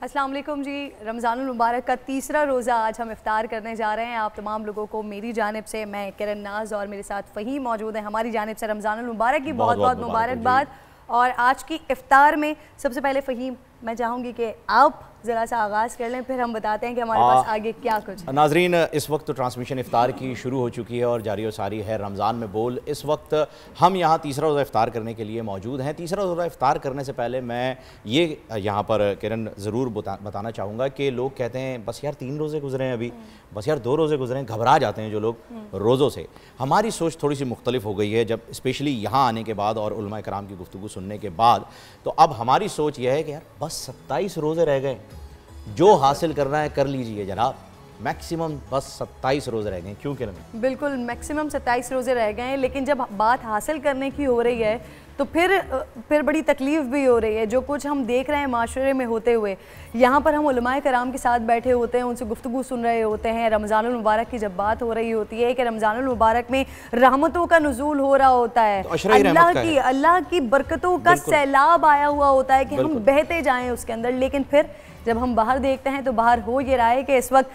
अस्सलाम वालेकुम जी। रमज़ानुल मुबारक का तीसरा रोज़ा आज हम इफ्तार करने जा रहे हैं। आप तमाम लोगों को मेरी जानिब से, मैं किरण नाज और मेरे साथ फ़हीम मौजूद हैं, हमारी जानिब से रमज़ानुल मुबारक की बहुत बहुत मुबारकबाद। और आज की इफ्तार में सबसे पहले फ़हीम मैं चाहूँगी कि आप ज़रा सा आगाज़ कर लें, फिर हम बताते हैं कि हमारे पास आगे क्या कुछ। नाजरीन, इस वक्त तो ट्रांसमिशन इफ्तार की शुरू हो चुकी है और जारी व सारी है रमज़ान में बोल। इस वक्त हम यहाँ तीसरा रोज़ा इफ्तार करने के लिए मौजूद हैं। तीसरा रोज़ा इफ्तार करने से पहले मैं ये यहाँ पर किरण ज़रूर बताना चाहूँगा कि लोग कहते हैं बस यार 3 रोज़े गुजरे हैं अभी, बस यार 2 रोज़े गुजरे हैं, घबरा जाते हैं जो लोग रोज़ों से। हमारी सोच थोड़ी सी मुख्तलिफ हो गई है जब स्पेशली यहाँ आने के बाद और उलमा कराम की गुफ्तगू सुनने के बाद। तो अब हमारी सोच यह है कि यार बस 27 रोज़े रह गए, जो हासिल करना है कर लीजिए जनाब। मैक्सिमम बस 27 रोज़े रह गए। क्यों किरण? बिल्कुल मैक्सिमम 27 रोज़े रह गए हैं, लेकिन जब बात हासिल करने की हो रही है तो फिर बड़ी तकलीफ़ भी हो रही है। जो कुछ हम देख रहे हैं माशरे में होते हुए, यहाँ पर हम उलमाए कराम के साथ बैठे होते हैं, उनसे गुफ्तगू सुन रहे होते हैं। रमज़ानुल मुबारक की जब बात हो रही होती है कि रमज़ानुल मुबारक में रहमतों का नुज़ूल हो रहा होता है, तो अल्लाह की बरकतों का सैलाब आया हुआ होता है कि हम बहते जाएँ उसके अंदर। लेकिन फिर जब हम बाहर देखते हैं तो बाहर हो ये रहा है कि इस वक्त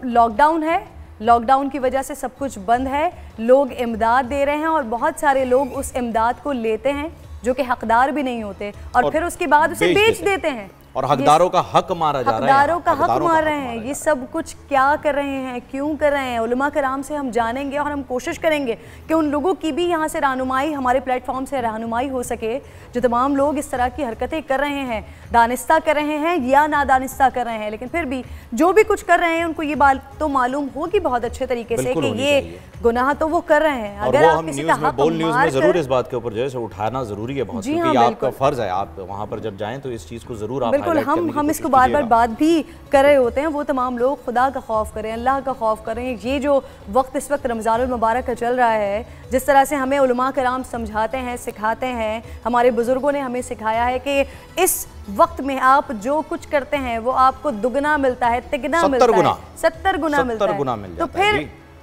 लॉकडाउन है, लॉकडाउन की वजह से सब कुछ बंद है। लोग इमदाद दे रहे हैं और बहुत सारे लोग उस इमदाद को लेते हैं जो कि हकदार भी नहीं होते और फिर उसके बाद उसे बेच देते हैं और हकदारों का हक मारा जा रहा है। हकदारों का हक मार रहे हैं। ये सब कुछ क्या कर रहे हैं, क्यों कर रहे हैं? उलमा कराम से हम जानेंगे और हम कोशिश करेंगे कि उन लोगों की भी यहाँ से रहनुमाई, हमारे प्लेटफॉर्म से रहनुमाई हो सके जो तमाम लोग इस तरह की हरकतें कर रहे हैं, दानिस्ता कर रहे हैं या नादानिस्ता कर रहे हैं, लेकिन फिर भी जो भी कुछ कर रहे हैं उनको ये बात तो मालूम होगी बहुत अच्छे तरीके से कि ये गुनाह तो वो कर रहे हैं। अगर आप किसी का हक मार जरूर इस बात के ऊपर जो है उठाना जरूरी है बहुत, क्योंकि आपका फर्ज है, आप वहाँ पर जब जाएं तो इस चीज़ को जरूर आप बिल्कुल हम इसको बार बार बात भी कर रहे होते हैं। वो तमाम लोग खुदा का खौफ करें, अल्लाह का खौफ करें। ये जो वक्त इस वक्त रमज़ानुल मुबारक का चल रहा है, जिस तरह से हमें उलमा कराम समझाते हैं, सिखाते हैं, हमारे बुजुर्गों ने हमें सिखाया है कि इस वक्त में आप जो कुछ करते हैं वो आपको दुगना मिलता है, तिगना मिलता है, 70 गुना मिलता है। तो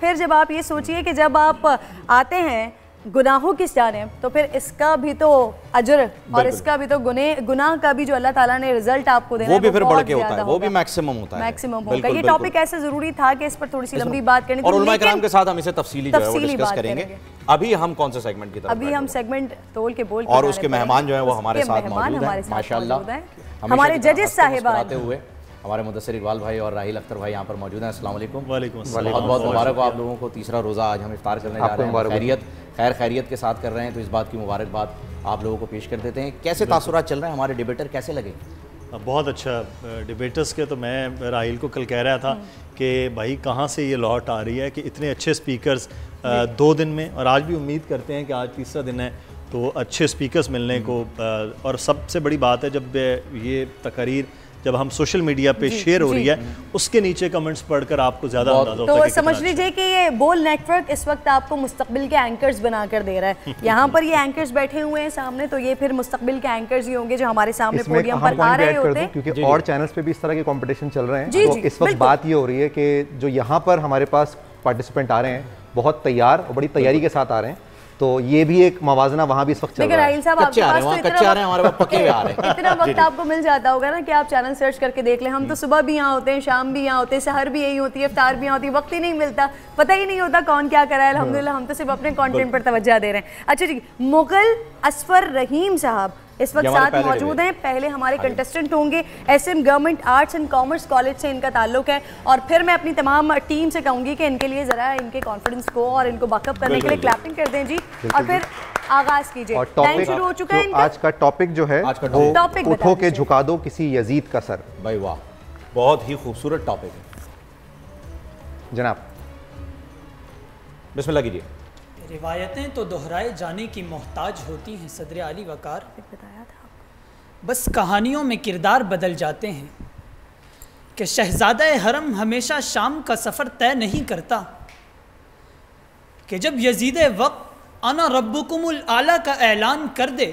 फिर जब आप ये सोचिए कि जब आप आते हैं गुनाहों की जानिब तो फिर इसका भी तो अजर और इसका भी तो गुनाह का भी जो अल्लाह ताला ने रिजल्ट आपको देना वो भी फिर बढ़ के होता है, वो भी मैक्सिमम होता है, मैक्सिमम होगा। ये टॉपिक ऐसे जरूरी था कि इस पर थोड़ी सी लंबी बात करनी थी और उलमा कराम के साथ हम इसे तफसीली डिस्कस करेंगे। अभी हम कौन से सेगमेंट की तरफ? अभी हम सेगमेंट तोल के बोल और उसके मेहमान जो है वो हमारे साथ मौजूद हैं माशाल्लाह, हमारे जजेस साहिबान। हुए हमारे मुदस्सिर इकबाल भाई और राहिल अख्तर भाई यहाँ पर मौजूद हैं। अस्सलाम वालेकुम। वालेकुम अस्सलाम। बहुत बहुत मुबारक हो आप लोगों को, तीसरा रोज़ा आज हम इफ्तार करने जा रहे हैं, खैरियत के साथ कर रहे हैं, तो इस बात की मुबारकबाद आप लोगों को पेश कर देते हैं। कैसे तासुरात चल रहे हैं, हमारे डिबेटर कैसे लगे? बहुत अच्छा। डिबेटर्स के तो मैं राहिल को कल कह रहा था कि भाई कहाँ से ये लौट आ रही है कि इतने अच्छे स्पीकर्स 2 दिन में, और आज भी उम्मीद करते हैं कि आज तीसरा दिन है तो अच्छे स्पीकर्स मिलने को। और सबसे बड़ी बात है जब ये तकरीर जब हम सोशल मीडिया पे शेयर हो रही है, उसके नीचे कमेंट्स पढ़कर आपको ज़्यादा अंदाजा होता है। तो समझ लीजिए कि ये बोल नेटवर्क इस वक्त आपको मुस्तकबिल के एंकर्स बनाकर दे रहा है। यहाँ पर ये एंकर्स बैठे हुए हैं सामने, तो ये फिर मुस्तकबिल के एंकर्स ही होंगे जो हमारे सामने पोडियम पर आ रहे होते हैं, क्योंकि और चैनल्स पे भी इस तरह के कंपटीशन चल रहे हैं। तो इस वक्त बात ये हो रही है कि जो यहाँ पर हमारे पास पार्टिसिपेंट आ रहे हैं बहुत तैयार और बड़ी तैयारी के साथ आ रहे हैं, तो ये भी एक मवाजना वहाँ भी इस वक्त चल रहा है। साहब कच्चे आ रहे हैं, कच्चे आ रहे हैं, हमारे पास पक्के आ रहे हैं। इतना वक्त आपको मिल जाता होगा ना कि आप चैनल सर्च करके देख लें। हम तो सुबह भी यहाँ होते हैं, शाम भी यहाँ होते हैं, सहर भी यही होती है, इफ्तार भी यहाँ होती है, वक्त ही नहीं मिलता, पता ही नहीं होता कौन क्या कर रहा है। अल्हम्दुलिल्लाह हम तो सिर्फ अपने कंटेंट पर तवज्जो दे रहे हैं। अच्छा जी, मुगल असफर रहीम साहब इस वक्त साथ मौजूद हैं। पहले हमारे कंटेस्टेंट होंगे, SM government arts and commerce college से इनका ताल्लुक है, और फिर मैं अपनी तमाम टीम से कहूंगी कि इनके लिए जरा इनके कॉन्फिडेंस को और इनको बैकअप करने के लिए क्लैपिंग कर दें जी, और फिर आगाज कीजिए। टाइम शुरू हो चुका है इनका। आज का टॉपिक जो है वो उठो के झुका दो किसी यजीद का सर। भाई वाह, बहुत ही खूबसूरत टॉपिक है जनाब, बिस्मिल्लाह कीजिए। रिवायतें तो दोहराए जाने की मोहताज होती हैं सदर आली वकार, बताया था, बस कहानियों में किरदार बदल जाते हैं कि शहजादा हरम हमेशा शाम का सफ़र तय नहीं करता, कि जब यजीद वक्त अना रब्बुकुमुल आला का ऐलान कर दे,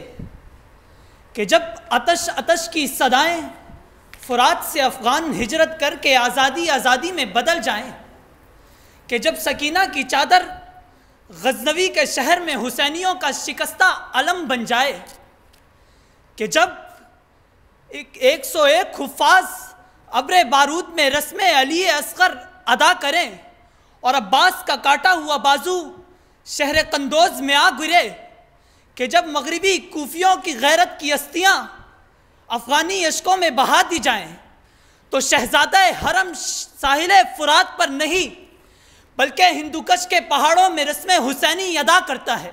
कि जब अतश अतश की सदाएं फुरात से अफ़गान हिजरत करके आज़ादी आज़ादी में बदल जाएं, कि जब सकीना की चादर गजनवी के शहर में हुसैनियों का शिकस्ता अलम बन जाए, कि जब 101 हुफ़ाज़ अब्रे बारूद में रस्म अली असगर अदा करें और अब्बास का काटा हुआ बाजू शहर कंदोज में आ गिरे, कि जब मगरिबी कूफियों की गैरत की अस्तियाँ अफ़गानी अशकों में बहा दी जाएं, तो शहजादा हरम साहिल फुरात पर नहीं बल्कि हिंदुकश के पहाड़ों में रस्म हुसैनी अदा करता है।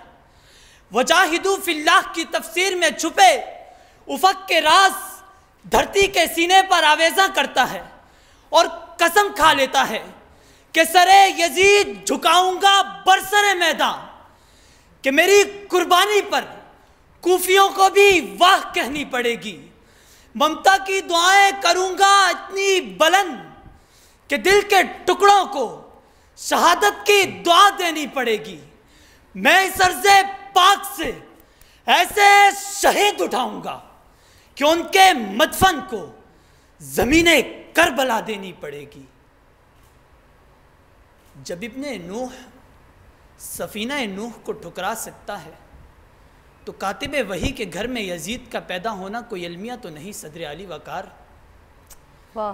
वजाहिदू फिल्लाह की तफसीर में छुपे उफक के राज धरती के सीने पर आवेजा करता है और कसम खा लेता है कि सरे यजीद झुकाऊंगा बरसरे मैदान, कि मेरी कुर्बानी पर कूफियों को भी वाह कहनी पड़ेगी। ममता की दुआएं करूंगा इतनी बुलंद कि दिल के टुकड़ों को शहादत की दुआ देनी पड़ेगी। मैं इस अर्ज़े पाक से ऐसे शहीद उठाऊंगा कि उनके मदफन को ज़मीने करबला देनी पड़ेगी। जब इब्ने नूह सफीना नूह को ठुकरा सकता है, तो कातिब वही के घर में यजीद का पैदा होना कोई अलमिया तो नहीं सदर आली वकार।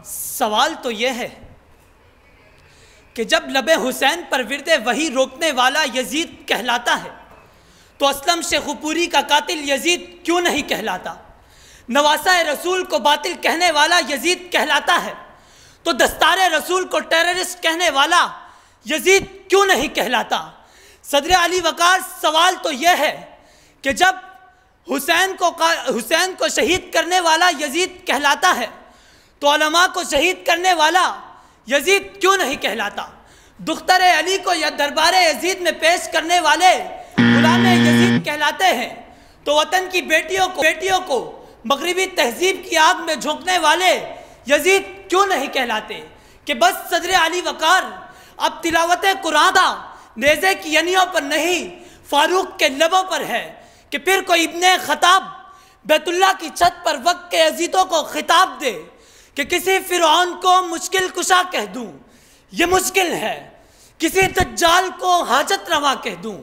सवाल तो यह है कि जब लबे हुसैन पर विरदे वही रोकने वाला यजीद कहलाता है, तो असलम शेखुपुरी का कातिल यजीद क्यों नहीं कहलाता? नवासा रसूल को बातिल कहने वाला यजीद कहलाता है, तो दस्तारे रसूल को टेररिस्ट कहने वाला यजीद क्यों नहीं कहलाता? सदर अली वकार, सवाल तो यह है कि जब हुसैन को शहीद करने वाला यजीद कहलाता है, तो उलमा को शहीद करने वाला यजीद क्यों नहीं कहलाता? दुख्तर अली को या दरबार यजीद में पेश करने वाले गुलाम यजीद कहलाते हैं, तो वतन की बेटियों को मगरिबी तहजीब की आग में झोंकने वाले यजीद क्यों नहीं कहलाते? कि बस सदर अली वकार, अब तिलावत कुरान नेज़े की यनियों पर नहीं फारूक के लबों पर है, कि फिर कोई इब्ने खताब बैतुल्लाह की छत पर वक्त के अजीतों को खिताब दे कि किसी फिरौन को मुश्किल कुशा कह दूं, ये मुश्किल है। किसी दज्जाल को हाजत रवा कह दूं,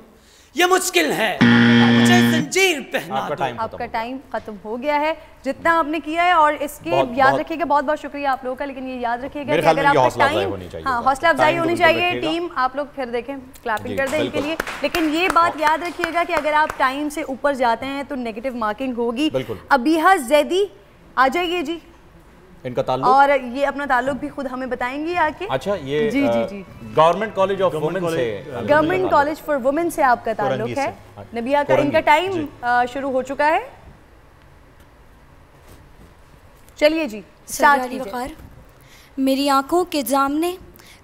ये मुश्किल है। मुझे जंजीर पहना दो। आपका टाइम खत्म हो गया है, जितना आपने किया है, और इसके याद रखिएगा, बहुत बहुत शुक्रिया आप लोगों का, लेकिन ये याद रखिएगा कि अगर आपका टाइम, हाँ, हौसला अफजाई होनी चाहिए। टीम आप लोग फिर देखें, क्लैपिंग कर दें इनके लिए, लेकिन ये बात याद रखिएगा कि अगर आप टाइम से ऊपर जाते हैं तो नेगेटिव मार्किंग होगी। अबीहा जैदी आ जाइए जी, इनका ताल्लुक, और ये अपना ताल्लुक भी खुद हमें बताएंगी आके। अच्छा, ये जी जी जी गवर्नमेंट कॉलेज ऑफ वुमेन से, गवर्नमेंट कॉलेज फॉर वुमेन से आपका ताल्लुक है। नबिया का इनका टाइम शुरू हो चुका है, चलिए जी स्टार्ट कीजिए। मेरी आंखों के सामने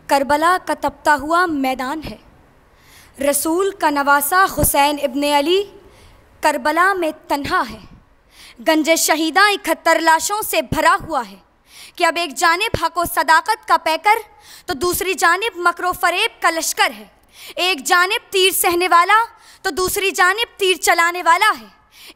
करबला का तपता हुआ मैदान है। रसूल का नवासा हुसैन इब्ने अली करबला में तन्हा है। गंजे शहीदा 71 लाशों से भरा हुआ है कि अब एक जानिब हक व सदाकत का पैकर तो दूसरी जानिब मकरो फरेब का लश्कर है। एक जानिब तीर सहने वाला तो दूसरी जानिब तीर चलाने वाला है।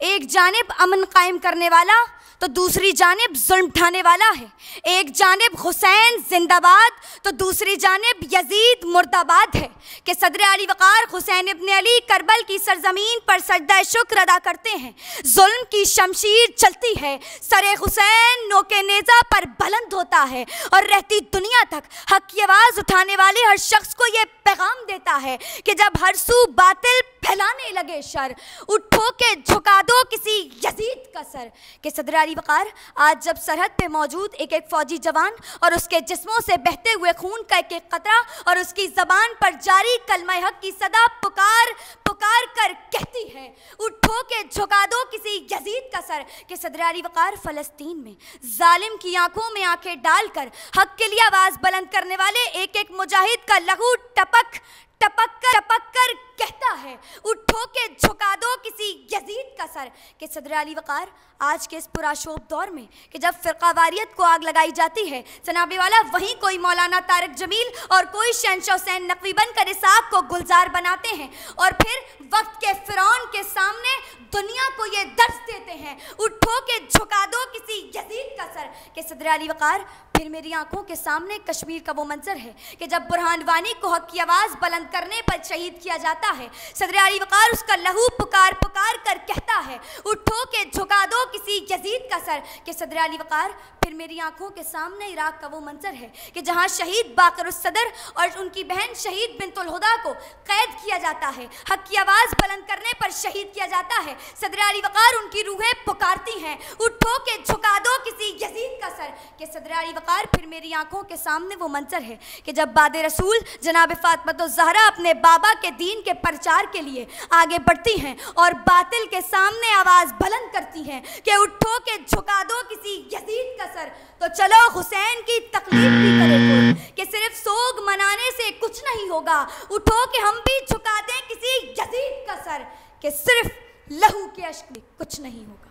एक जानिब अमन कायम करने वाला तो दूसरी जानिब जुल्म ढाने वाला है। एक जानिब हुसैन जिंदाबाद तो दूसरी जानिब यजीद मुर्दाबाद है कि सदर अली वक़ार हुसैन इब्ने अली करबल की सरजमीन पर सजदा शुक्र अदा करते हैं। जुल्म की शमशीर चलती है, सरे हुसैन नोके नेज़ा पर बुलंद होता है और रहती दुनिया तक हक की आवाज़ उठाने वाले हर शख्स को ये पैगाम देता है कि जब हर सू बातिल फैलाने लगे शर, उठो के झुका दो किसी यजीद का सर। कि सदर अली वक़ार आज जब सरहद पे मौजूद एक एक फौजी जवान और उसके जिस्मों से बहते हुए खून का एक एक कतरा और उसकी ज़बान पर जारी कलमा हक की सदा पुकार पुकार कर कहती है, उठो के झुका दो किसी यजीद का सर। कि सदर अली वक़ार फ़लस्तीन में जालिम की आंखों में आंखें डालकर हक के लिए आवाज़ बुलंद करने वाले एक एक मुजाहिद का लहू टपक कर कहता है, उठो के झुका दो किसी यजीद का सर। कि सदर अली वक़ार आज के इस पुराशोभ दौर में कि जब फ़िरक़ावारियत को आग लगाई जाती है, जनाबे वाला वहीं कोई मौलाना तारिक जमील और कोई शहंशाह हुसैन नकवी बनकर इस आग को गुलजार बनाते हैं और फिर वक्त के फ़िरौन के सामने दुनिया को ये दर्ज देते हैं, उठो के झुका दो किसी यजीद का सर। कि सदर अली वक़ार फिर मेरी आंखों के सामने कश्मीर का वो मंजर है कि जब बुरहान वानी को हक की आवाज़ बुलंद करने पर शहीद किया जाता है, सदर अली वक़ार उसका लहू पुकार पुकार कर कहता है, उठो के झुका दो किसी यजीद का सर। कि सदर अली वक़ार फिर मेरी आंखों के सामने इराक का वो मंजर है कि जहाँ शहीद बाकर सदर और उनकी बहन शहीद बिनतुल हुदा को कैद किया जाता है, हक की आवाज़ बुलंद करने पर शहीद किया जाता है। सदर अली वक़ार उनकी रूहें पुकारती हैं, उठो के झुका दो किसी यजीद का सर। कि सदर अली वक़ार फिर मेरी आंखों के सामने वो मंजर है कि जब बादे रसूल जनाब फातिमा ज़हरा अपने बाबा के दीन के प्रचार के लिए आगे बढ़ती हैं और बातिल के सामने आवाज़ बुलंद करती हैं कि उठो के झुका दो किसी यजीद का सर। तो चलो हुसैन की तकलीफ भी करे कोई कि सिर्फ सोग मनाने से कुछ नहीं होगा, उठो कि हम भी झुका दें किसी यजीद का सर कि सिर्फ लहू के अश्क में कुछ नहीं होगा।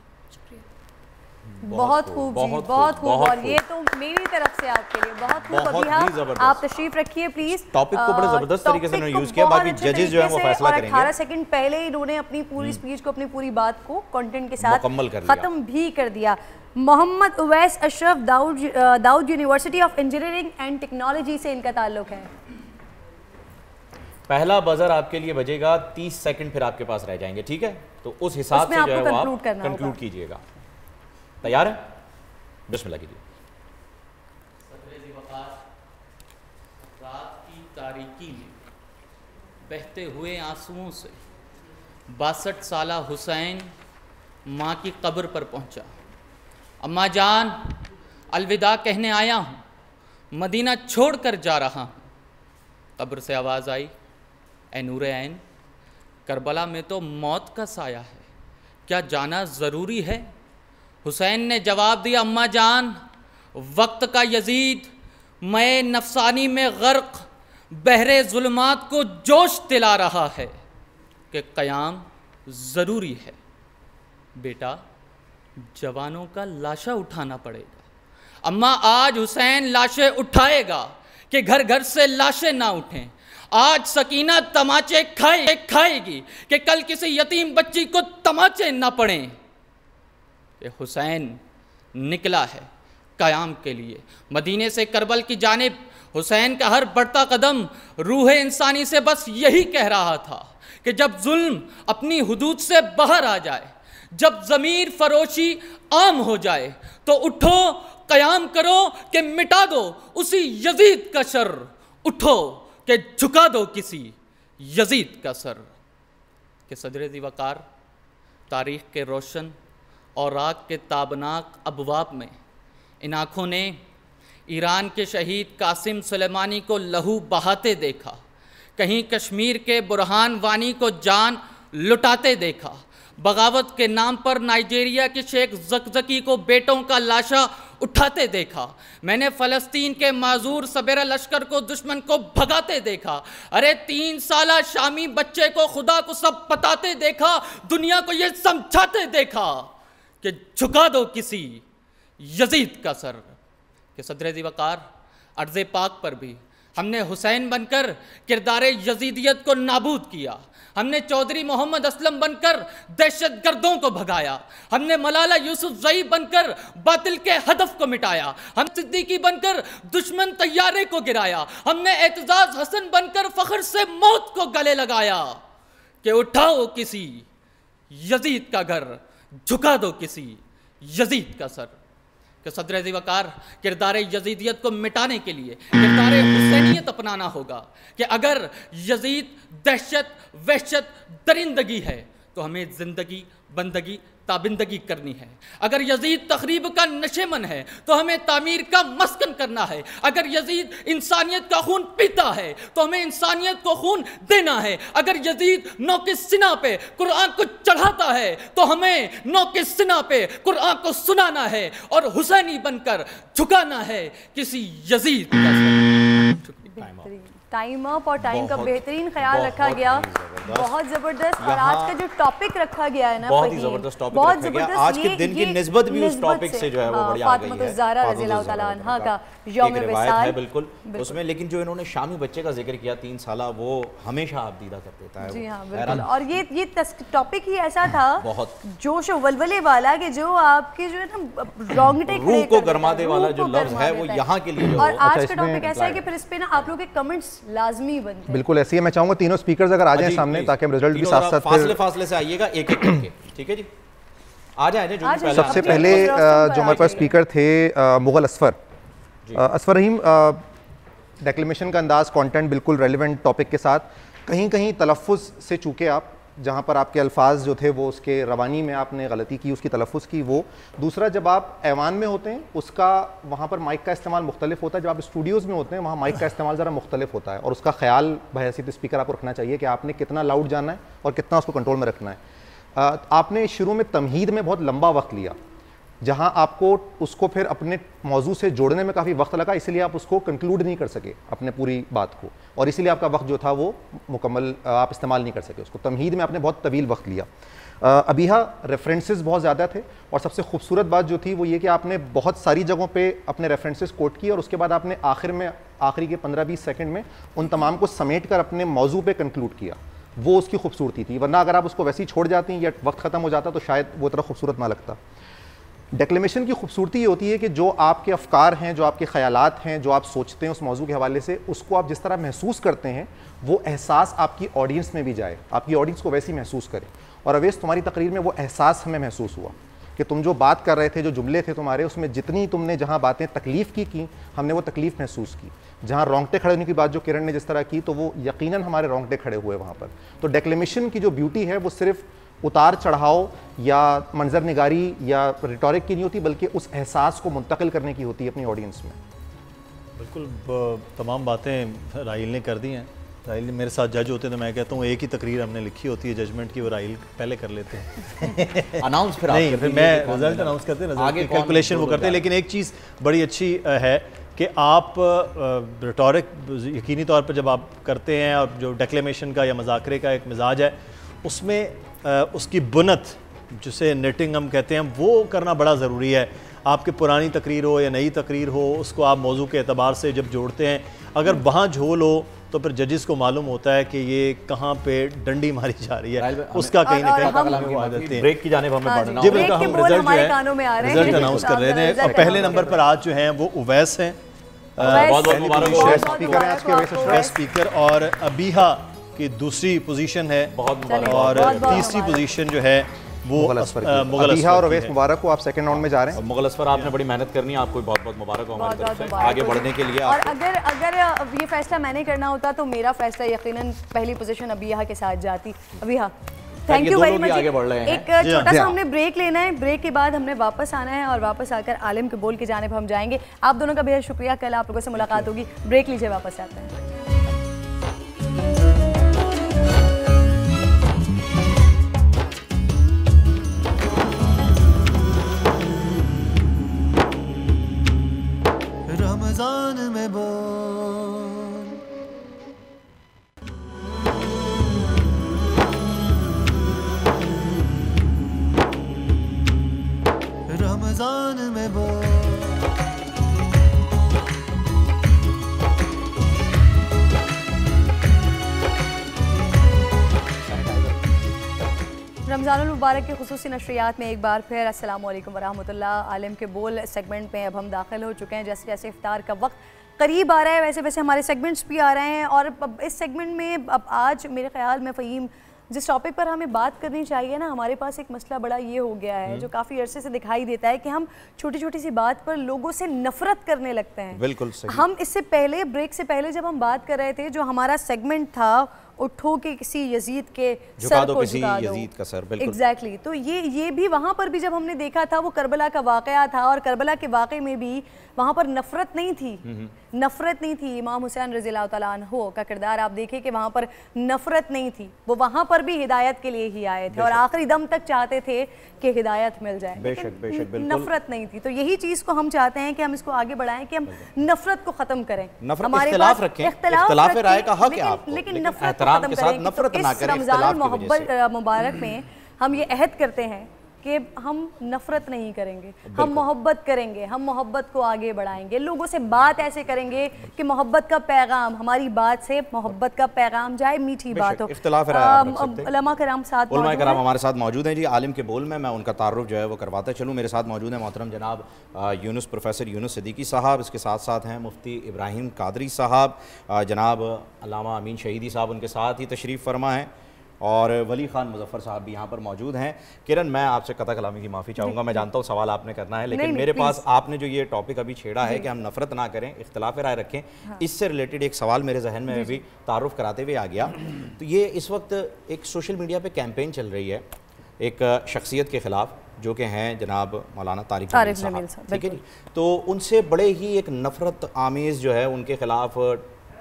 बहुत खूब जी, बहुत खूब। और ये तो मेरी तरफ से आपके लिए बहुत खूब। अभी आप तशरीफ रखिए प्लीज। टॉपिक को बड़े जबरदस्त तरीके से यूज किया, बाकी जजेस जो है वो फैसला करेंगे। 18 सेकंड पहले ही इन्होंने अपनी पूरी स्पीच को, अपनी पूरी बात को कंटेंट के साथ खत्म भी कर दिया। Mohammad Uwais Ashraf Dawood university of engineering and technology से इनका ताल्लुक है। पहला बजर आपके लिए बजेगा, 30 सेकंड फिर आपके पास रह जाएंगे, ठीक है? तो उस हिसाब से जो है वो आप कंक्लूड कीजिएगा। तैयार है? बिस्मिल्लाह कीजिए। रात की तारीकी में बहते हुए आंसुओं से 62 साला हुसैन माँ की कब्र पर पहुंचा। अम्मा जान, अलविदा कहने आया हूँ, मदीना छोड़कर जा रहा हूँ। कब्र से आवाज़ आई, ए नूरे ऐन, करबला में तो मौत का साया है, क्या जाना ज़रूरी है? हुसैन ने जवाब दिया, अम्मा जान, वक्त का यजीद मैं नफसानी में गर्क बहरे जुल्मात को जोश दिला रहा है कि क़याम ज़रूरी है। बेटा, जवानों का लाशा उठाना पड़ेगा। अम्मा, आज हुसैन लाशें उठाएगा कि घर घर से लाशें ना उठें। आज सकीना तमाचे खाएगी कि कल किसी यतीम बच्ची को तमाचे ना पड़ें। कि हुसैन निकला है क़याम के लिए मदीने से करबल की जानिब। हुसैन का हर बढ़ता कदम रूह इंसानी से बस यही कह रहा था कि जब जुल्म अपनी हुदूद से बाहर आ जाए, जब ज़मीर फरोशी आम हो जाए, तो उठो, क़याम करो कि मिटा दो उसी यजीद का शर। उठो कि झुका दो किसी यजीद का सर। कि सदर ज़ी वक़ार तारीख़ के रोशन और आग के ताबनाक अबवाब में इन आँखों ने ईरान के शहीद कासिम सुलेमानी को लहू बहाते देखा, कहीं कश्मीर के बुरहान वानी को जान लुटाते देखा, बगावत के नाम पर नाइजीरिया के शेख ज़कज़की को बेटों का लाशा उठाते देखा। मैंने फ़लस्तीन के माजूर सबेरा लश्कर को दुश्मन को भगाते देखा। अरे 3 साला शामी बच्चे को खुदा को सब बताते देखा, दुनिया को ये समझाते देखा कि झुका दो किसी यजीद का सर। कि सदर ज़िवकार अर्ज़ पाक पर भी हमने हुसैन बनकर किरदारे यजीदियत को नाबूद किया, हमने चौधरी मोहम्मद असलम बनकर दहशतगर्दों को भगाया, हमने मलाला यूसुफजई बनकर बातिल के हदफ को मिटाया, हम सिद्दीकी बनकर दुश्मन तैयारे को गिराया, हमने एतजाज हसन बनकर फख्र से मौत को गले लगाया। कि उठाओ किसी यजीद का घर, झुका दो किसी यजीद का सर। कि सदर ज़िवकार किरदार यजीदियत को मिटाने के लिए किरदार हुसैनियत अपनाना होगा। कि अगर यजीद दहशत वहशत दरिंदगी है तो हमें ज़िंदगी बंदगी ताबिंदगी करनी है। अगर यजीद तखरीब का नशेमन है तो हमें तामीर का मस्कन करना है। अगर यजीद इंसानियत का खून पीता है तो हमें इंसानियत को खून देना है। अगर यजीद नौ के सिना पे कुरान को चढ़ाता है तो हमें नौ के सिना पे कुरान को सुनाना है और हुसैनी बनकर झुकाना है किसी यजीद का। टाइम अप और टाइम का बेहतरीन ख्याल रखा गया, बहुत जबरदस्त। और आज का जो टॉपिक रखा गया है ना, बहुत ही जबरदस्त टॉपिक रखा गया। आज के दिन की निस्बत भी उस टॉपिक से जो है वो बड़ी आ गई है। ज़हरा रज़ियल्लाहु तआला अन्हा का यौम विसाल है बिल्कुल उसमें। लेकिन जो इन्होंने शामी बच्चे का जिक्र किया 3 साला, वो हमेशा आप दीदा कर देता है। जी हाँ बिल्कुल। और ये टॉपिक ही ऐसा था बहुत जोश और वलवले वाला कि जो आपके जो है ना रोंगटे रूह को गरमाने वाला जो लफ्ज है वो यहाँ के लिए। और आज का टॉपिक ऐसा है कि फिर इस पे ना आप लोग के कमेंट्स लाजमी बनते हैं। बिल्कुल ऐसे ही मैं चाहूंगा तीनों स्पीकर्स अगर आ जाएं सामने ताकि हम रिजल्ट भी साथ साथ फासले से आइएगा एक एक करके। ठीक है जी, आ जाए। सबसे पहले जो हमारे पास स्पीकर थे मुगल असफर रहीम, डेक्लेमेशन का अंदाज़ कंटेंट बिल्कुल रेलिवेंट टॉपिक के साथ, कहीं कहीं तलफ़्फ़ुज़ से चूके आप, जहाँ पर आपके अल्फाज जो थे वो उसके रवानी में आपने गलती की, उसकी तलफ़्फ़ुज़ की वो। दूसरा, जब आप ऐवान में होते हैं उसका वहाँ पर माइक का इस्तेमाल मुख्तलिफ होता है, जब आप स्टूडियोज़ में होते हैं वहाँ माइक का इस्तेमाल ज़रा मुख्तलिफ होता है और उसका ख्याल बहैसियत स्पीकर आपको रखना चाहिए कि आपने कितना लाउड जाना है और कितना उसको कंट्रोल में रखना है। आपने शुरू में तमहीद में बहुत लंबा वक्त लिया, जहां आपको उसको फिर अपने मौजू से जोड़ने में काफ़ी वक्त लगा, इसलिए आप उसको कंक्लूड नहीं कर सके अपने पूरी बात को, और इसीलिए आपका वक्त जो था वो मुकम्मल आप इस्तेमाल नहीं कर सके उसको। तमहीद में आपने बहुत तवील वक्त लिया। अबीहा रेफरेंसेस बहुत ज़्यादा थे और सबसे खूबसूरत बात जो थी वो ये कि आपने बहुत सारी जगहों पे अपने रेफरेंसेस कोट किए और उसके बाद आपने आखिरी के 15-20 सेकंड में उन तमाम को समेट कर अपने मौजू पे कंक्लूड किया। वो उसकी खूबसूरती थी, वरना अगर आप उसको वैसे ही छोड़ जाती या वक्त ख़त्म हो जाता तो शायद वो तरह खूबसूरत ना लगता। डेक्लेमेशन की खूबसूरती ये होती है कि जो आपके अफकार हैं, जो आपके ख्यालात हैं, जो आप सोचते हैं उस मौजू के हवाले से, उसको आप जिस तरह महसूस करते हैं वो एहसास आपकी ऑडियंस में भी जाए, आपकी ऑडियंस को वैसे ही महसूस करे। और अवैस, तुम्हारी तकरीर में वो एहसास हमें महसूस हुआ कि तुम जो बात कर रहे थे, जो जुमले थे तुम्हारे, उसमें जितनी तुमने जहाँ बातें तकलीफ़ की हमने वो तकलीफ़ महसूस की। जहाँ रोंगटे खड़े होने की बात जो किरण ने जिस तरह की, तो वो यकीनन हमारे रोंगटे खड़े हुए वहाँ पर। तो डेक्लेमेशन की जो ब्यूटी है वो सिर्फ उतार चढ़ाव या मंजर निगारी या रिटोरिक की नहीं होती, बल्कि उस एहसास को मुंतकिल करने की होती है अपनी ऑडियंस में। बिल्कुल तमाम बातें राहिल ने कर दी हैं। राहिल मेरे साथ जज होते तो मैं कहता हूँ एक ही तकरीर हमने लिखी होती है जजमेंट की, वो राहिल पहले कर लेते हैं अनाउंस फिर नहीं, फिर मैं रिजल्ट अनाउंस करते हैं, आगे कैलकुलेशन वो करते हैं। लेकिन एक चीज़ बड़ी अच्छी है कि आप रिटोरिक यकीनी तौर पर जब आप करते हैं और जो डेक्लेमेशन का या मज़ाकरे का एक मिजाज है उसमें उसकी बुनत जिसे नेटिंग हम कहते हैं वो करना बड़ा ज़रूरी है। आपके पुरानी तकरीर हो या नई तकरीर हो, उसको आप मौजू के एतबार से जब जोड़ते हैं, अगर वहाँ झोल हो तो फिर जजेस को मालूम होता है कि ये कहाँ पे डंडी मारी जा रही है, उसका कहीं ना कहीं ब्रेक की जाने पर हमें जी बिल्कुल हम रिजल्ट अनाउंस कर रहे थे। और पहले नंबर पर आज जो हैं वो उवैस हैं, स्पीकर, और अबीहा की दूसरी पोजीशन है और तीसरी पोजीशन जो है वो मुगल असफर और अवैस मुबारक को आप सेकंड राउंड में जा रहे हैं। मुगल असफर आपने बड़ी मेहनत करनी है, आपको बहुत बहुत मुबारक हो हमारी तरफ से आगे बढ़ने के लिए। और अगर ये फैसला मैंने करना होता तो मेरा फैसला यकीनन पहली पोजीशन अबीहा के साथ जाती। Abiha thank you very much. आगे बढ़ रहे हैं। एक छोटा सा हमने ब्रेक लेना है, ब्रेक के बाद हमने वापस आना है और वापस आकर आलिम के बोल के जाने पर हम जाएंगे। आप दोनों का बेहद शुक्रिया, कल आप लोगों से मुलाकात होगी। ब्रेक लीजिए, वापस आते हैं। रमजान में बोल, रमजान में बोल, रमज़ानुल मुबारक के खुसूसी नशरियात में एक बार फिर अस्सलाम वालेकुम वरहमतुल्लाह। आलिम के बोल सेगमेंट में अब हम दाखिल हो चुके हैं। जैसे जैसे इफ्तार का वक्त करीब आ रहा है वैसे वैसे हमारे सेगमेंट्स भी आ रहे हैं। और अब इस सेगमेंट में अब आज मेरे ख्याल में फ़हीम जिस टॉपिक पर हमें बात करनी चाहिए ना, हमारे पास एक मसला बड़ा ये हो गया है जो काफ़ी अरसे से दिखाई देता है कि हम छोटी छोटी सी बात पर लोगों से नफरत करने लगते हैं। बिल्कुल सही। हम इससे पहले ब्रेक से पहले जब हम बात कर रहे थे, जो हमारा सेगमेंट था उठो के किसी यजीद के सर को झुका दो, यजीद का सर, बिल्कुल एग्जैक्टली। तो ये भी वहाँ पर भी जब हमने देखा था वो करबला का वाक़या था, और करबला के वाक़े में भी वहाँ पर नफरत नहीं थी, नफरत नहीं थी। इमाम हुसैन रज़ियल्लाहु तआला अन्हु का किरदार आप देखें कि वहाँ पर नफरत नहीं थी, वो वहाँ पर भी हिदायत के लिए ही आए थे और आखिरी दम तक चाहते थे कि हिदायत मिल जाए, लेकिन नफरत नहीं थी। तो यही चीज़ को हम चाहते हैं कि हम इसको आगे बढ़ाएं, कि हम नफरत को ख़त्म करें, हमारे पास इख्तिलाफ राय का हक है आपको, लेकिन नफरत खत्म करें। तो इस रमज़ान मुबारक में हम ये अहद करते हैं कि हम नफरत नहीं करेंगे, हम मोहब्बत करेंगे, हम मोहब्बत को आगे बढ़ाएंगे, लोगों से बात ऐसे करेंगे कि मोहब्बत का पैगाम, हमारी बात से मोहब्बत का पैगाम जाए, मीठी बात हो। उलमा कराम हमारे साथ मौजूद हैं जी आलिम के बोल में। मैं उनका तारुफ जो है वो करवाता चलूँ। मेरे साथ मौजूद है मोहतरम जनाब यूनुस, प्रोफेसर यूनुस सिद्दीकी साहब। इसके साथ साथ हैं मुफ्ती इब्राहिम कादरी साहब, जनाब अल्लामा अमीन शहीदी साहब उनके साथ ही तशरीफ़ फरमा है, और वली खान मुजफ्फर साहब भी यहाँ पर मौजूद हैं। किरण, मैं आपसे कता कलामी की माफ़ी चाहूँगा, मैं जानता हूँ सवाल आपने करना है, लेकिन मेरे पास आपने जो ये टॉपिक अभी छेड़ा है कि हम नफरत ना करें, इख्तिलाफ राय रखें, इससे रिलेटेड एक सवाल मेरे जहन में भी तारुफ कराते हुए आ गया। तो ये इस वक्त एक सोशल मीडिया पर कैंपेन चल रही है एक शख्सियत के ख़िलाफ़, जो कि हैं जनाब मौलाना तारिक जमील साहब, ठीक है जी। तो उनसे बड़े ही एक नफ़रत आमेज़ जो है उनके ख़िलाफ़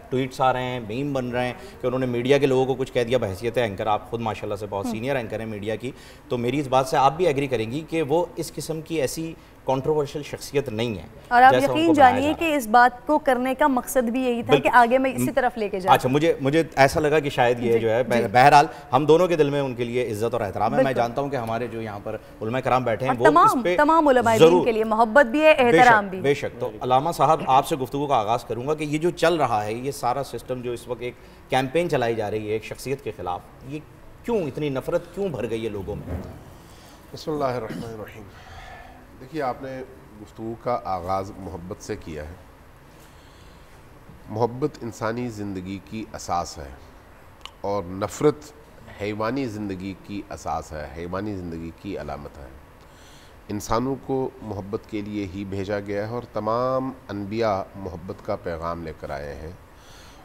ट्वीट्स आ रहे हैं, मीम बन रहे हैं कि उन्होंने मीडिया के लोगों को कुछ कह दिया। बहैसियत एंकर, आप खुद माशाल्लाह से बहुत सीनियर एंकर हैं मीडिया की, तो मेरी इस बात से आप भी एग्री करेंगी कि वो इस किस्म की ऐसी कंट्रोवर्शियल शख्सियत नहीं है। और आप यकीन जानिए कि इस बात को करने का मकसद भी यही था कि आगे मैं इसी तरफ लेके जाऊं। अच्छा, मुझे ऐसा लगा कि शायद ये जो है, बहरहाल हम दोनों के दिल में उनके लिए इज्जत और एहतराम है। मैं जानता हूं कि हमारे जो यहाँ पर उलमा कराम बैठे हैं वो तमाम उलमा दीन के लिए मोहब्बत भी है, एहतराम भी। बेशक। तो अल्लामा साहब, आपसे गुफ्तगू का आगाज़ करूँगा कि ये जो चल रहा है, ये सारा सिस्टम जो इस वक्त एक कैंपेन चलाई जा रही है एक शख्सियत के ख़िलाफ़, ये क्यों इतनी नफरत क्यों भर गई है लोगों में? बिस्मिल्लाहिर्रहमानिर्रहीम। देखिए, आपने गुफ्तगू का आगाज़ मोहब्बत से किया है। मोहब्बत इंसानी ज़िंदगी की असास है और नफ़रत हैवानी ज़िंदगी की असास है, हैवानी ज़िंदगी की अलामत है। इंसानों को मोहब्बत के लिए ही भेजा गया है और तमाम अनबिया मोहब्बत का पैगाम लेकर आए हैं,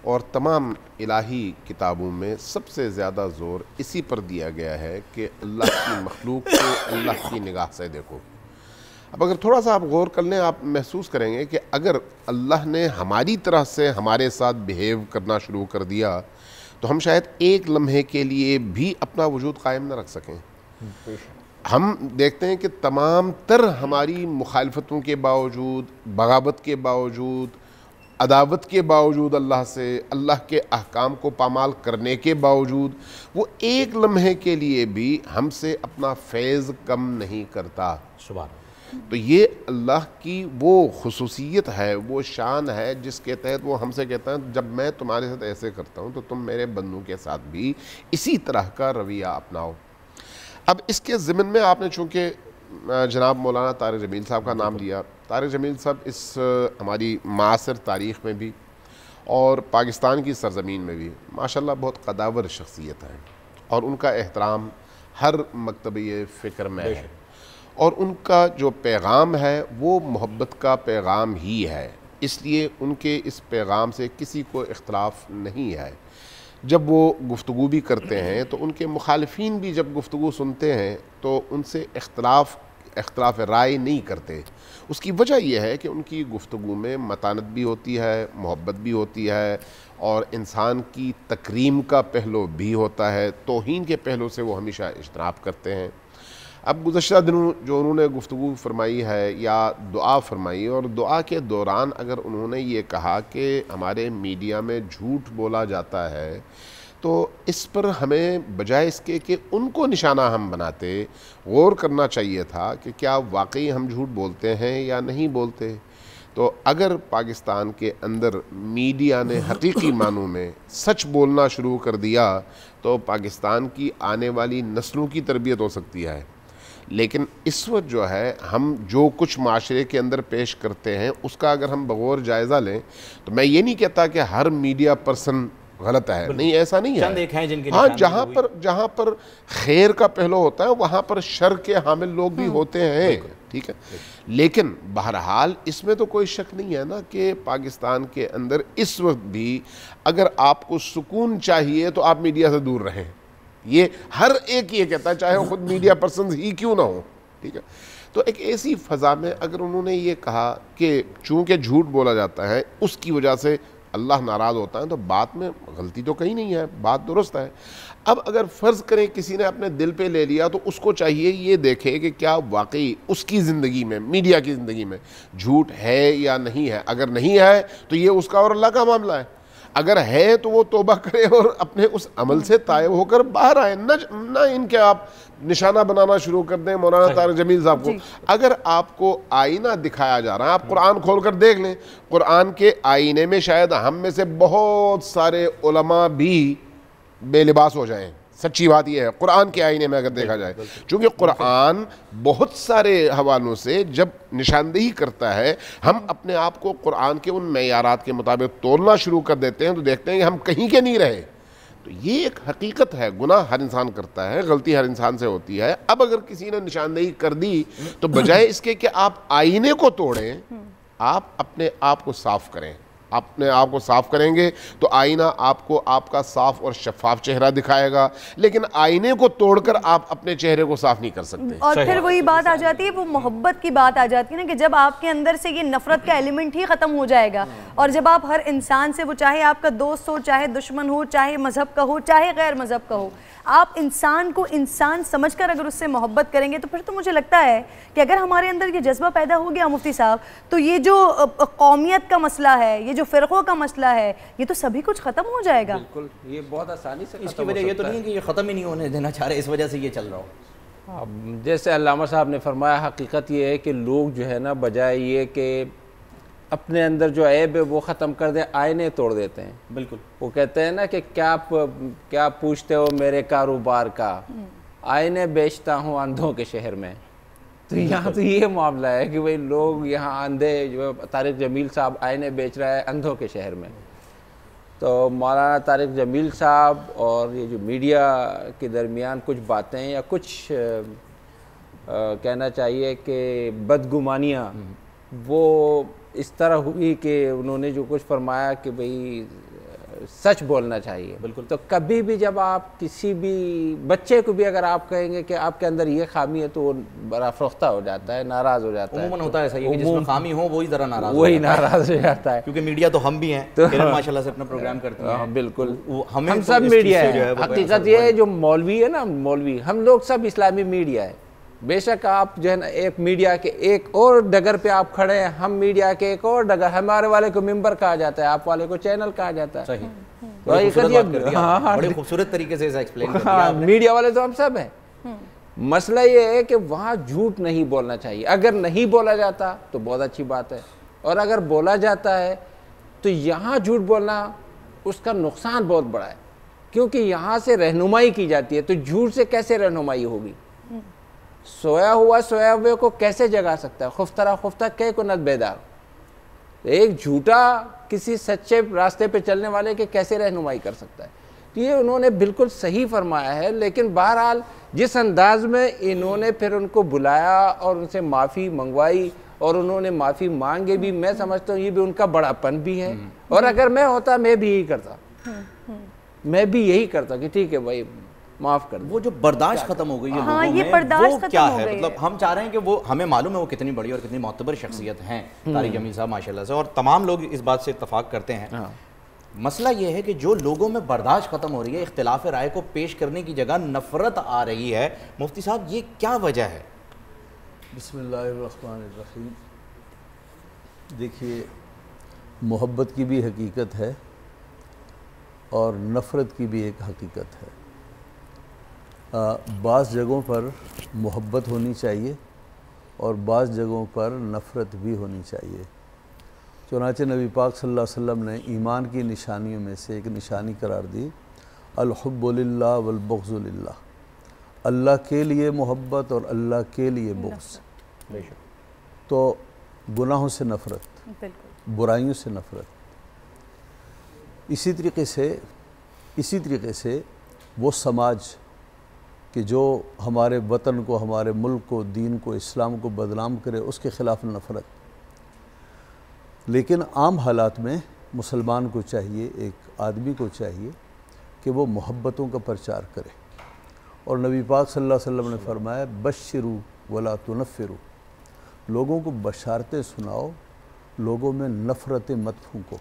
और तमाम इलाही किताबों में सबसे ज़्यादा ज़ोर इसी पर दिया गया है कि अल्लाह की मखलूक को अल्लाह की निगाह से देखो। अब अगर थोड़ा सा आप गौर कर लें, आप महसूस करेंगे कि अगर अल्लाह ने हमारी तरह से हमारे साथ बिहेव करना शुरू कर दिया तो हम शायद एक लम्हे के लिए भी अपना वजूद कायम न रख सकें। हम देखते हैं कि तमाम तर हमारी मुखालफतों के बावजूद, बगावत के बावजूद, अदावत के बावजूद अल्लाह से, अल्लाह के अहकाम को पामाल करने के बावजूद, वो एक लम्हे के लिए भी हमसे अपना फैज़ कम नहीं करता। सुभान। तो ये अल्लाह की वो खुसूसियत है, वो शान है जिसके तहत वो हमसे कहता है जब मैं तुम्हारे साथ ऐसे करता हूँ तो तुम मेरे बंदों के साथ भी इसी तरह का रवैया अपनाओ। अब इसके ज़िम्न में आपने चूँकि जनाब मौलाना तारिक जमील साहब का नाम लिया। तारिक जमील साहब इस हमारी मासर तारीख़ में भी और पाकिस्तान की सरज़मीन में भी माशाल्लाह बहुत कदावर शख्सियत है, और उनका एहतराम हर मकतबी फ़िक्र में है, और उनका जो पैगाम है वो मोहब्बत का पैगाम ही है। इसलिए उनके इस पैगाम से किसी को इख्तलाफ नहीं है। जब वो गुफ्तगू भी करते हैं तो उनके मुखालिफिन भी जब गुफ्तगू सुनते हैं तो उनसे इख्तलाफ राय नहीं करते। उसकी वजह यह है कि उनकी गुफ्तगू में मतानत भी होती है, मोहब्बत भी होती है और इंसान की तकरीम का पहलू भी होता है, तौहीन के पहलू से वो हमेशा इज्तनाब करते हैं। अब गुज़श्ता दिनों जो उन्होंने गुफ्तगू फरमाई है या दुआ फरमाई, और दुआ के दौरान अगर उन्होंने ये कहा कि हमारे मीडिया में झूठ बोला जाता है, तो इस पर हमें बजाय इसके कि उनको निशाना हम बनाते, गौर करना चाहिए था कि क्या वाकई हम झूठ बोलते हैं या नहीं बोलते। तो अगर पाकिस्तान के अंदर मीडिया ने हकीकी मानों में सच बोलना शुरू कर दिया तो पाकिस्तान की आने वाली नस्लों की तरबियत हो सकती है। लेकिन इस वक्त जो है हम जो कुछ माशरे के अंदर पेश करते हैं उसका अगर हम बगौर जायज़ा लें तो मैं ये नहीं कहता कि हर मीडिया पर्सन गलत है, नहीं, ऐसा नहीं है। हाँ, जहाँ पर खैर का पहलू होता है वहाँ पर शर के हामिल लोग भी होते हैं, ठीक है। लेकिन बहरहाल इसमें तो कोई शक नहीं है ना कि पाकिस्तान के अंदर इस वक्त भी अगर आपको सुकून चाहिए तो आप मीडिया से दूर रहें। ये हर एक ये कहता है, चाहे वो खुद मीडिया पर्सन ही क्यों ना हो, ठीक है। तो एक ऐसी फ़ज़ा में अगर उन्होंने ये कहा कि चूँकि झूठ बोला जाता है उसकी वजह से अल्लाह नाराज़ होता है, तो बात में गलती तो कहीं नहीं है, बात दुरुस्त है। अब अगर फ़र्ज़ करें किसी ने अपने दिल पे ले लिया तो उसको चाहिए ये देखे कि क्या वाकई उसकी ज़िंदगी में, मीडिया की ज़िंदगी में झूठ है या नहीं है। अगर नहीं है तो ये उसका और अल्लाह का मामला है, अगर है तो वो तौबा करे और अपने उस अमल से तायब होकर बाहर आए, न इनके आप निशाना बनाना शुरू कर दें मौलाना तारिक जमील साहब को। अगर आपको आईना दिखाया जा रहा है, आप कुरान खोल कर देख लें, कुरान के आईने में शायद हम में से बहुत सारे उलमा भी बेलिबास हो जाएं। सच्ची बात यह है, कुरान के आईने में अगर देखा जाए, चूँकि कुरान बहुत सारे हवालों से जब निशानदेही करता है, हम अपने आप को कुरान के उन मेयारात के मुताबिक तोलना शुरू कर देते हैं तो देखते हैं कि हम कहीं के नहीं रहे। तो ये एक हकीकत है, गुनाह हर इंसान करता है, गलती हर इंसान से होती है। अब अगर किसी ने निशानदेही कर दी तो बजाय इसके कि आप आईने को तोड़ें, आप अपने आप को साफ करें। अपने आप को साफ करेंगे तो आईना आपको आपका साफ और शफाफ चेहरा दिखाएगा, लेकिन आईने को तोड़कर आप अपने चेहरे को साफ नहीं कर सकते। और फिर वही बात आ जाती है, वो मोहब्बत की बात आ जाती है ना, कि जब आपके अंदर से ये नफरत का एलिमेंट ही खत्म हो जाएगा और जब आप हर इंसान से, वो चाहे आपका दोस्त हो, चाहे दुश्मन हो, चाहे मजहब का हो, चाहे गैर मजहब का हो, आप इंसान को इंसान समझकर अगर उससे मोहब्बत करेंगे तो फिर तो मुझे लगता है कि अगर हमारे अंदर ये जज्बा पैदा हो गया मुफ्ती साहब, तो ये जो कौमियत का मसला है, ये जो फ़िरक़ों का मसला है, ये तो सभी कुछ ख़त्म हो जाएगा। बिल्कुल, ये बहुत आसानी से इसकी वजह ये तो नहीं है कि ये ख़त्म ही नहीं होने देना चाह रहे, इस वजह से ये चल रहा हो। जैसे अल्लामा साहब ने फरमाया, हकीकत ये है कि लोग जो है ना, बजाय ये कि अपने अंदर जो ऐब है वो ख़त्म कर दें, आईने तोड़ देते हैं। बिल्कुल, वो कहते हैं ना कि क्या पूछते हो मेरे कारोबार का, आईने बेचता हूँ अंधों के शहर में। तो यहाँ तो ये मामला है कि भाई लोग यहाँ अंधे, जो तारिक जमील साहब आईने बेच रहा है अंधों के शहर में। तो मौलाना तारिक जमील साहब और ये जो मीडिया के दरमियान कुछ बातें या कुछ कहना चाहिए कि बदगुमानियाँ वो इस तरह हुई कि उन्होंने जो कुछ फरमाया कि भाई सच बोलना चाहिए। बिल्कुल। तो कभी भी जब आप किसी भी बच्चे को भी अगर आप कहेंगे कि आपके अंदर ये खामी है तो वो बड़ा अफरोख्ता हो जाता है, नाराज़ हो जाता है। उम्मन होता है ऐसा, ये जिसमें खामी हो वही ज़रा नाराज़ हो जाता है, क्योंकि मीडिया तो हम भी हैं, तो माशाल्लाह से अपना प्रोग्राम करते हैं। बिल्कुल, हम सब मीडिया है। हकीकत ये है, जो मौलवी है ना, मौलवी हम लोग सब इस्लामी मीडिया है। बेशक आप जो है ना एक मीडिया के एक और डगर पे आप खड़े हैं, हम मीडिया के एक और डगर, हमारे वाले को मेंबर कहा जाता है, आप वाले को चैनल कहा जाता है। सही, बड़े खूबसूरत तरीके से एक्सप्लेन कर दिया। मीडिया वाले तो हम सब हैं। मसला ये है कि वहाँ झूठ नहीं बोलना चाहिए। अगर नहीं बोला जाता तो बहुत अच्छी बात है, और अगर बोला जाता है तो यहाँ झूठ बोलना उसका नुकसान बहुत बड़ा है, क्योंकि यहाँ से रहनुमाई की जाती है। तो झूठ से कैसे रहनुमाई होगी? सोया हुए को कैसे जगा सकता है? खुफ्ता कै को नत बेदार। एक झूठा किसी सच्चे रास्ते पे चलने वाले के कैसे रहनुमाई कर सकता है? तो ये उन्होंने बिल्कुल सही फरमाया है। लेकिन बहरहाल जिस अंदाज में इन्होंने फिर उनको बुलाया और उनसे माफ़ी मंगवाई और उन्होंने माफ़ी मांगे भी, मैं समझता हूँ ये भी उनका बड़ापन भी है। और अगर मैं होता मैं भी यही करता। मैं भी यही करता कि ठीक है भाई माफ़ कर दो। वो जो बर्दाश्त खत्म हो गई है हाँ, लोगों ये में, बर्दाश्त वो खत्म क्या हो है? गई मतलब हम चाह रहे हैं कि वो, हमें मालूम है वो कितनी बड़ी और कितनी मोतबर शख्सियत हैं तारिक जमील साहब माशाल्लाह से, और तमाम लोग इस बात से इत्तफाक करते हैं। मसला ये है कि जो लोगों में बर्दाश्त खत्म हो रही है, इख्तिलाफ राय को पेश करने की जगह नफरत आ रही है। मुफ्ती साहब, ये क्या वजह है? बिस्मिल्लाहिर्रहमानिर्रहीम। देखिए, मोहब्बत की भी हकीकत है और नफ़रत की भी एक हकीकत है। बाज़ जगहों पर मोहब्बत होनी चाहिए और बाज़ जगहों पर नफ़रत भी होनी चाहिए। चुनांचे नबी पाक सल्लल्लाहु अलैहि वसल्लम ने ईमान की निशानियों में से एक निशानी करार दी, अल-हुब्बु लिल्लाह वल बुग़्ज़ु लिल्लाह, अल्लाह के लिए मोहब्बत और अल्लाह के लिए बुग़्ज़। तो गुनाहों से नफ़रत, बुराइयों से नफ़रत। इसी तरीके से वो समाज कि जो हमारे वतन को, हमारे मुल्क को, दीन को, इस्लाम को बदनाम करे, उसके ख़िलाफ़ नफ़रत। लेकिन आम हालात में मुसलमान को चाहिए, एक आदमी को चाहिए कि वो मोहब्बतों का प्रचार करे। और नबी पाक सल्लल्लाहु अलैहि वसल्लम ने फरमाया, बश्शिरू वला तुनफ़िरू, लोगों को बशारतें सुनाओ, लोगों में नफ़रतें मत फूंको।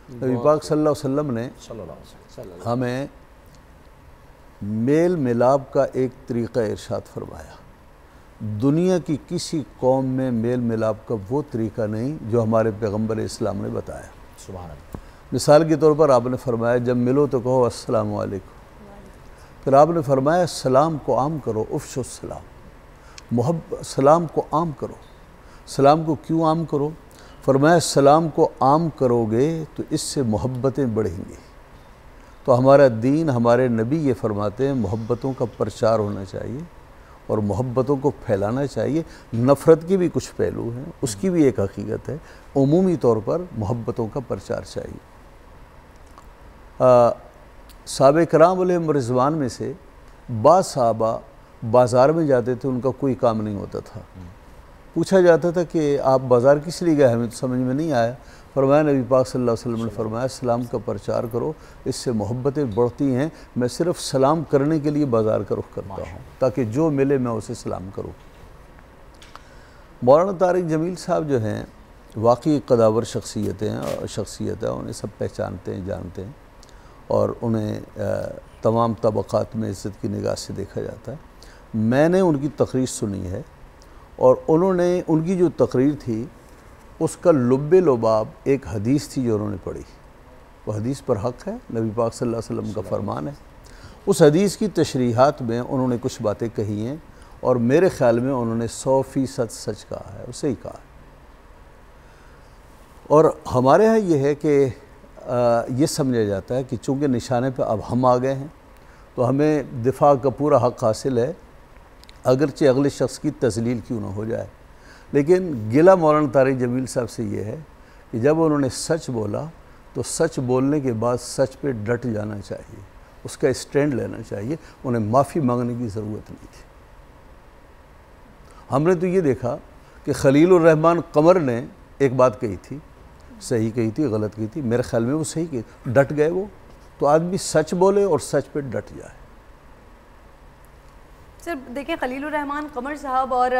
नबी पाक सल्लल्लाहु अलैहि वसल्लम ने हमें मेल मिलाप का एक तरीक़ा इरशाद फरमाया। दुनिया की किसी कौम में मेल मिलाप का वो तरीक़ा नहीं जो हमारे पैगम्बर इस्लाम ने बताया। सुभान अल्लाह। मिसाल के तौर पर आपने फरमाया, जब मिलो तो कहो अस्सलाम वालेकुम। फिर आपने फरमाया सलाम को आम करो, उफ़्शुस सलाम, सलाम को आम करो। सलाम को क्यों आम करो? फरमाया सलाम को आम करोगे तो इससे मोहब्बतें बढ़ेंगी। तो हमारा दीन, हमारे नबी ये फरमाते हैं मोहब्बतों का प्रचार होना चाहिए और मोहब्बतों को फैलाना चाहिए। नफ़रत के भी कुछ पहलू हैं, उसकी भी एक हकीकत है। उमूमी तौर पर मोहब्बतों का प्रचार चाहिए। साहबे कराम अलैहिम रिज़वान में से बाज़ साहबा बाज़ार में जाते थे, उनका कोई काम नहीं होता था। पूछा जाता था कि आप बाज़ार किस लिए गए, हमें तो समझ में नहीं आया। फरमाया नबी पाक सल्लल्लाहु अलैहि वसल्लम ने फरमाया सलाम का प्रचार करो, इससे मोहब्बतें बढ़ती हैं। मैं सिर्फ़ सलाम करने के लिए बाज़ार का रुख करता हूँ ताकि जो मिले मैं उसे सलाम करूँ। मौलाना तारिक जमील साहब जो हैं वाकई कदावर शख्सियत हैं, उन्हें सब पहचानते हैं, जानते हैं और उन्हें तमाम तबक़ात में इज़्ज़त की निगाह से देखा जाता है। मैंने उनकी तकरीर सुनी है और उन्होंने, उनकी जो तकरीर थी उसका लुब्बे लुबाब एक हदीस थी जो उन्होंने पढ़ी। वो हदीस पर हक़ है, नबी पाक सल्लल्लाहु अलैहि वसल्लम का फरमान है। उस हदीस की तशरीहात में उन्होंने कुछ बातें कही हैं और मेरे ख़्याल में उन्होंने 100% सच कहा है, उससे ही कहा है। और हमारे यहाँ ये है कि ये समझा जाता है कि चूँकि निशाने पर अब हम आ गए हैं तो हमें दिफा का पूरा हक़ हासिल है, अगरचे अगले शख्स की तज़लील क्यों ना हो जाए। लेकिन गिला मौलाना तारिक जमील साहब से ये है कि जब उन्होंने सच बोला तो सच बोलने के बाद सच पे डट जाना चाहिए, उसका स्टैंड लेना चाहिए। उन्हें माफ़ी मांगने की ज़रूरत नहीं थी। हमने तो ये देखा कि खलीलुर रहमान कमर ने एक बात कही थी, सही कही थी, गलत कही थी, मेरे ख्याल में वो सही कही, डट गए वो। तो आदमी सच बोले और सच पे डट जाए। सर देखिए, खलीलुर रहमान कमर साहब और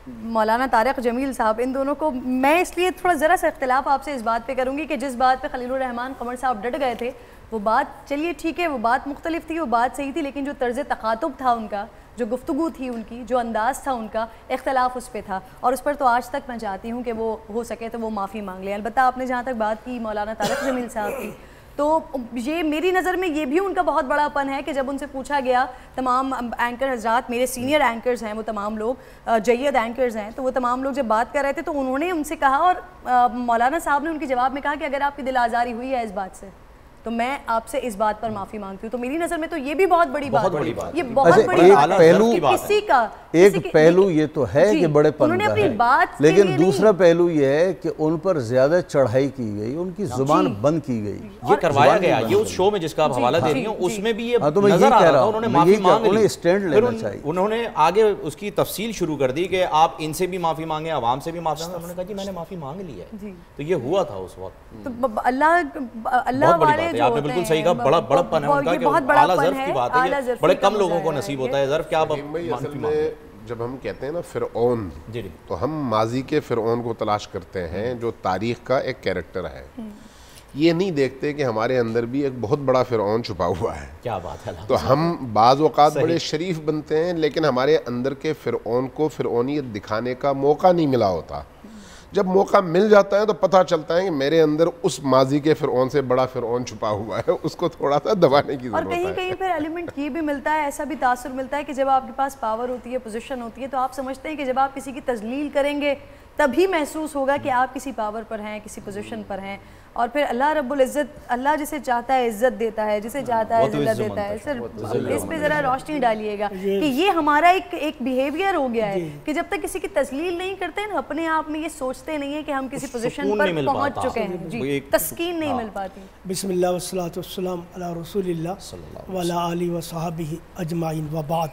मौलाना तारिक जमील साहब, इन दोनों को मैं इसलिए थोड़ा ज़रा सा इख्तिलाफ आपसे इस बात पे करूँगी कि जिस बात पे खलीलुर रहमान कमर साहब डट गए थे वो बात, चलिए ठीक है, वो बात मुख्तलिफ थी, वो बात सही थी, लेकिन जो तर्ज़ तखातुब था उनका, जो गुफ्तगू थी उनकी, जो अंदाज़ था उनका, इख्तिलाफ उस पर था और उस पर तो आज तक मैं चाहती हूँ कि वो हो सके तो वो माफ़ी मांग लें। अलबत्ता आपने जहाँ तक बात की मौलाना तारिक जमील साहब की, तो ये मेरी नज़र में ये भी उनका बहुत बड़ापन है कि जब उनसे पूछा गया, तमाम एंकर हजरात, मेरे सीनियर एंकर्स हैं वो तमाम लोग, जय्यद एंकर्स हैं, तो वो तमाम लोग जब बात कर रहे थे तो उन्होंने उनसे कहा और मौलाना साहब ने उनके जवाब में कहा कि अगर आपकी दिल आज़ारी हुई है इस बात से तो मैं आपसे इस बात पर माफ़ी मांगती हूँ। तो मेरी नज़र में तो ये भी बहुत बड़ी बात है, ये बहुत बड़ी पहलू किसी का एक पहलू ये तो है कि बड़े पन का है, लेकिन दूसरा पहलू ये है कि उन पर ज्यादा चढ़ाई की गई, उनकी जुबान बंद की गई। ये करवाया गया, ये उस शो में जिसका आप हवाला दे रही हूँ उसमें भी ये नजर आ रहा था। उन्होंने माफी मांग ली, स्टैंड लेना चाहिए। उन्होंने आगे उसकी तफसील शुरू कर दी कि आप इनसे भी माफी मांगे, आवाम से भी माफी मांगे। उन्होंने कहा जी मैंने माफी मांग ली है। तो ये हुआ था उस वक्त। तो अल्लाह वाले जो आपने बिल्कुल सही कहा, बड़ा बड़प्पन है उनका कि आला ज़र्फ़ की बात है, बड़े कम लोगों को नसीब होता है ज़र्फ़। क्या आप असल में जब हम कहते हैं ना फ़िरऔन, तो हम माजी के फ़िरऔन को तलाश करते हैं जो तारीख़ का एक कैरेक्टर है। ये नहीं देखते कि हमारे अंदर भी एक बहुत बड़ा फ़िरऔन छुपा हुआ है। क्या बात है। तो हम बाज़ औक़ात बड़े शरीफ बनते हैं, लेकिन हमारे अंदर के फ़िरऔन को फ़िरऔनियत दिखाने का मौका नहीं मिला होता। जब मौका मिल जाता है तो पता चलता है कि मेरे अंदर उस माजी के फ़िरऔन से बड़ा फ़िरऔन छुपा हुआ है, उसको थोड़ा सा दबाने की ज़रूरत है। और कहीं फिर एलिमेंट ये भी मिलता है, ऐसा भी तासुर मिलता है कि जब आपके पास पावर होती है, पोजीशन होती है, तो आप समझते हैं कि जब आप किसी की तजलील करेंगे तभी महसूस होगा कि आप किसी पावर पर हैं, किसी पोजीशन पर हैं। और फिर अल्लाह रब्बुल इज़्ज़त, अल्लाह जिसे चाहता है इज़्ज़त देता है, जिसे चाहता है ज़िल्लत देता है। सर इस पे ज़रा रोशनी डालिएगा कि ये हमारा एक बिहेवियर हो गया है कि जब तक किसी की तस्लील नहीं करते हैं, अपने आप में ये सोचते नहीं है कि हम किसी पोजीशन पर पहुंच चुके हैं। जी, तस्कीन नहीं मिल पाती। बिस्मिल्लाह वस्सलातु वस्सलाम अला रसूलिल्लाह व अला आलिहि व सहाबिहि अजमाइन व बाद।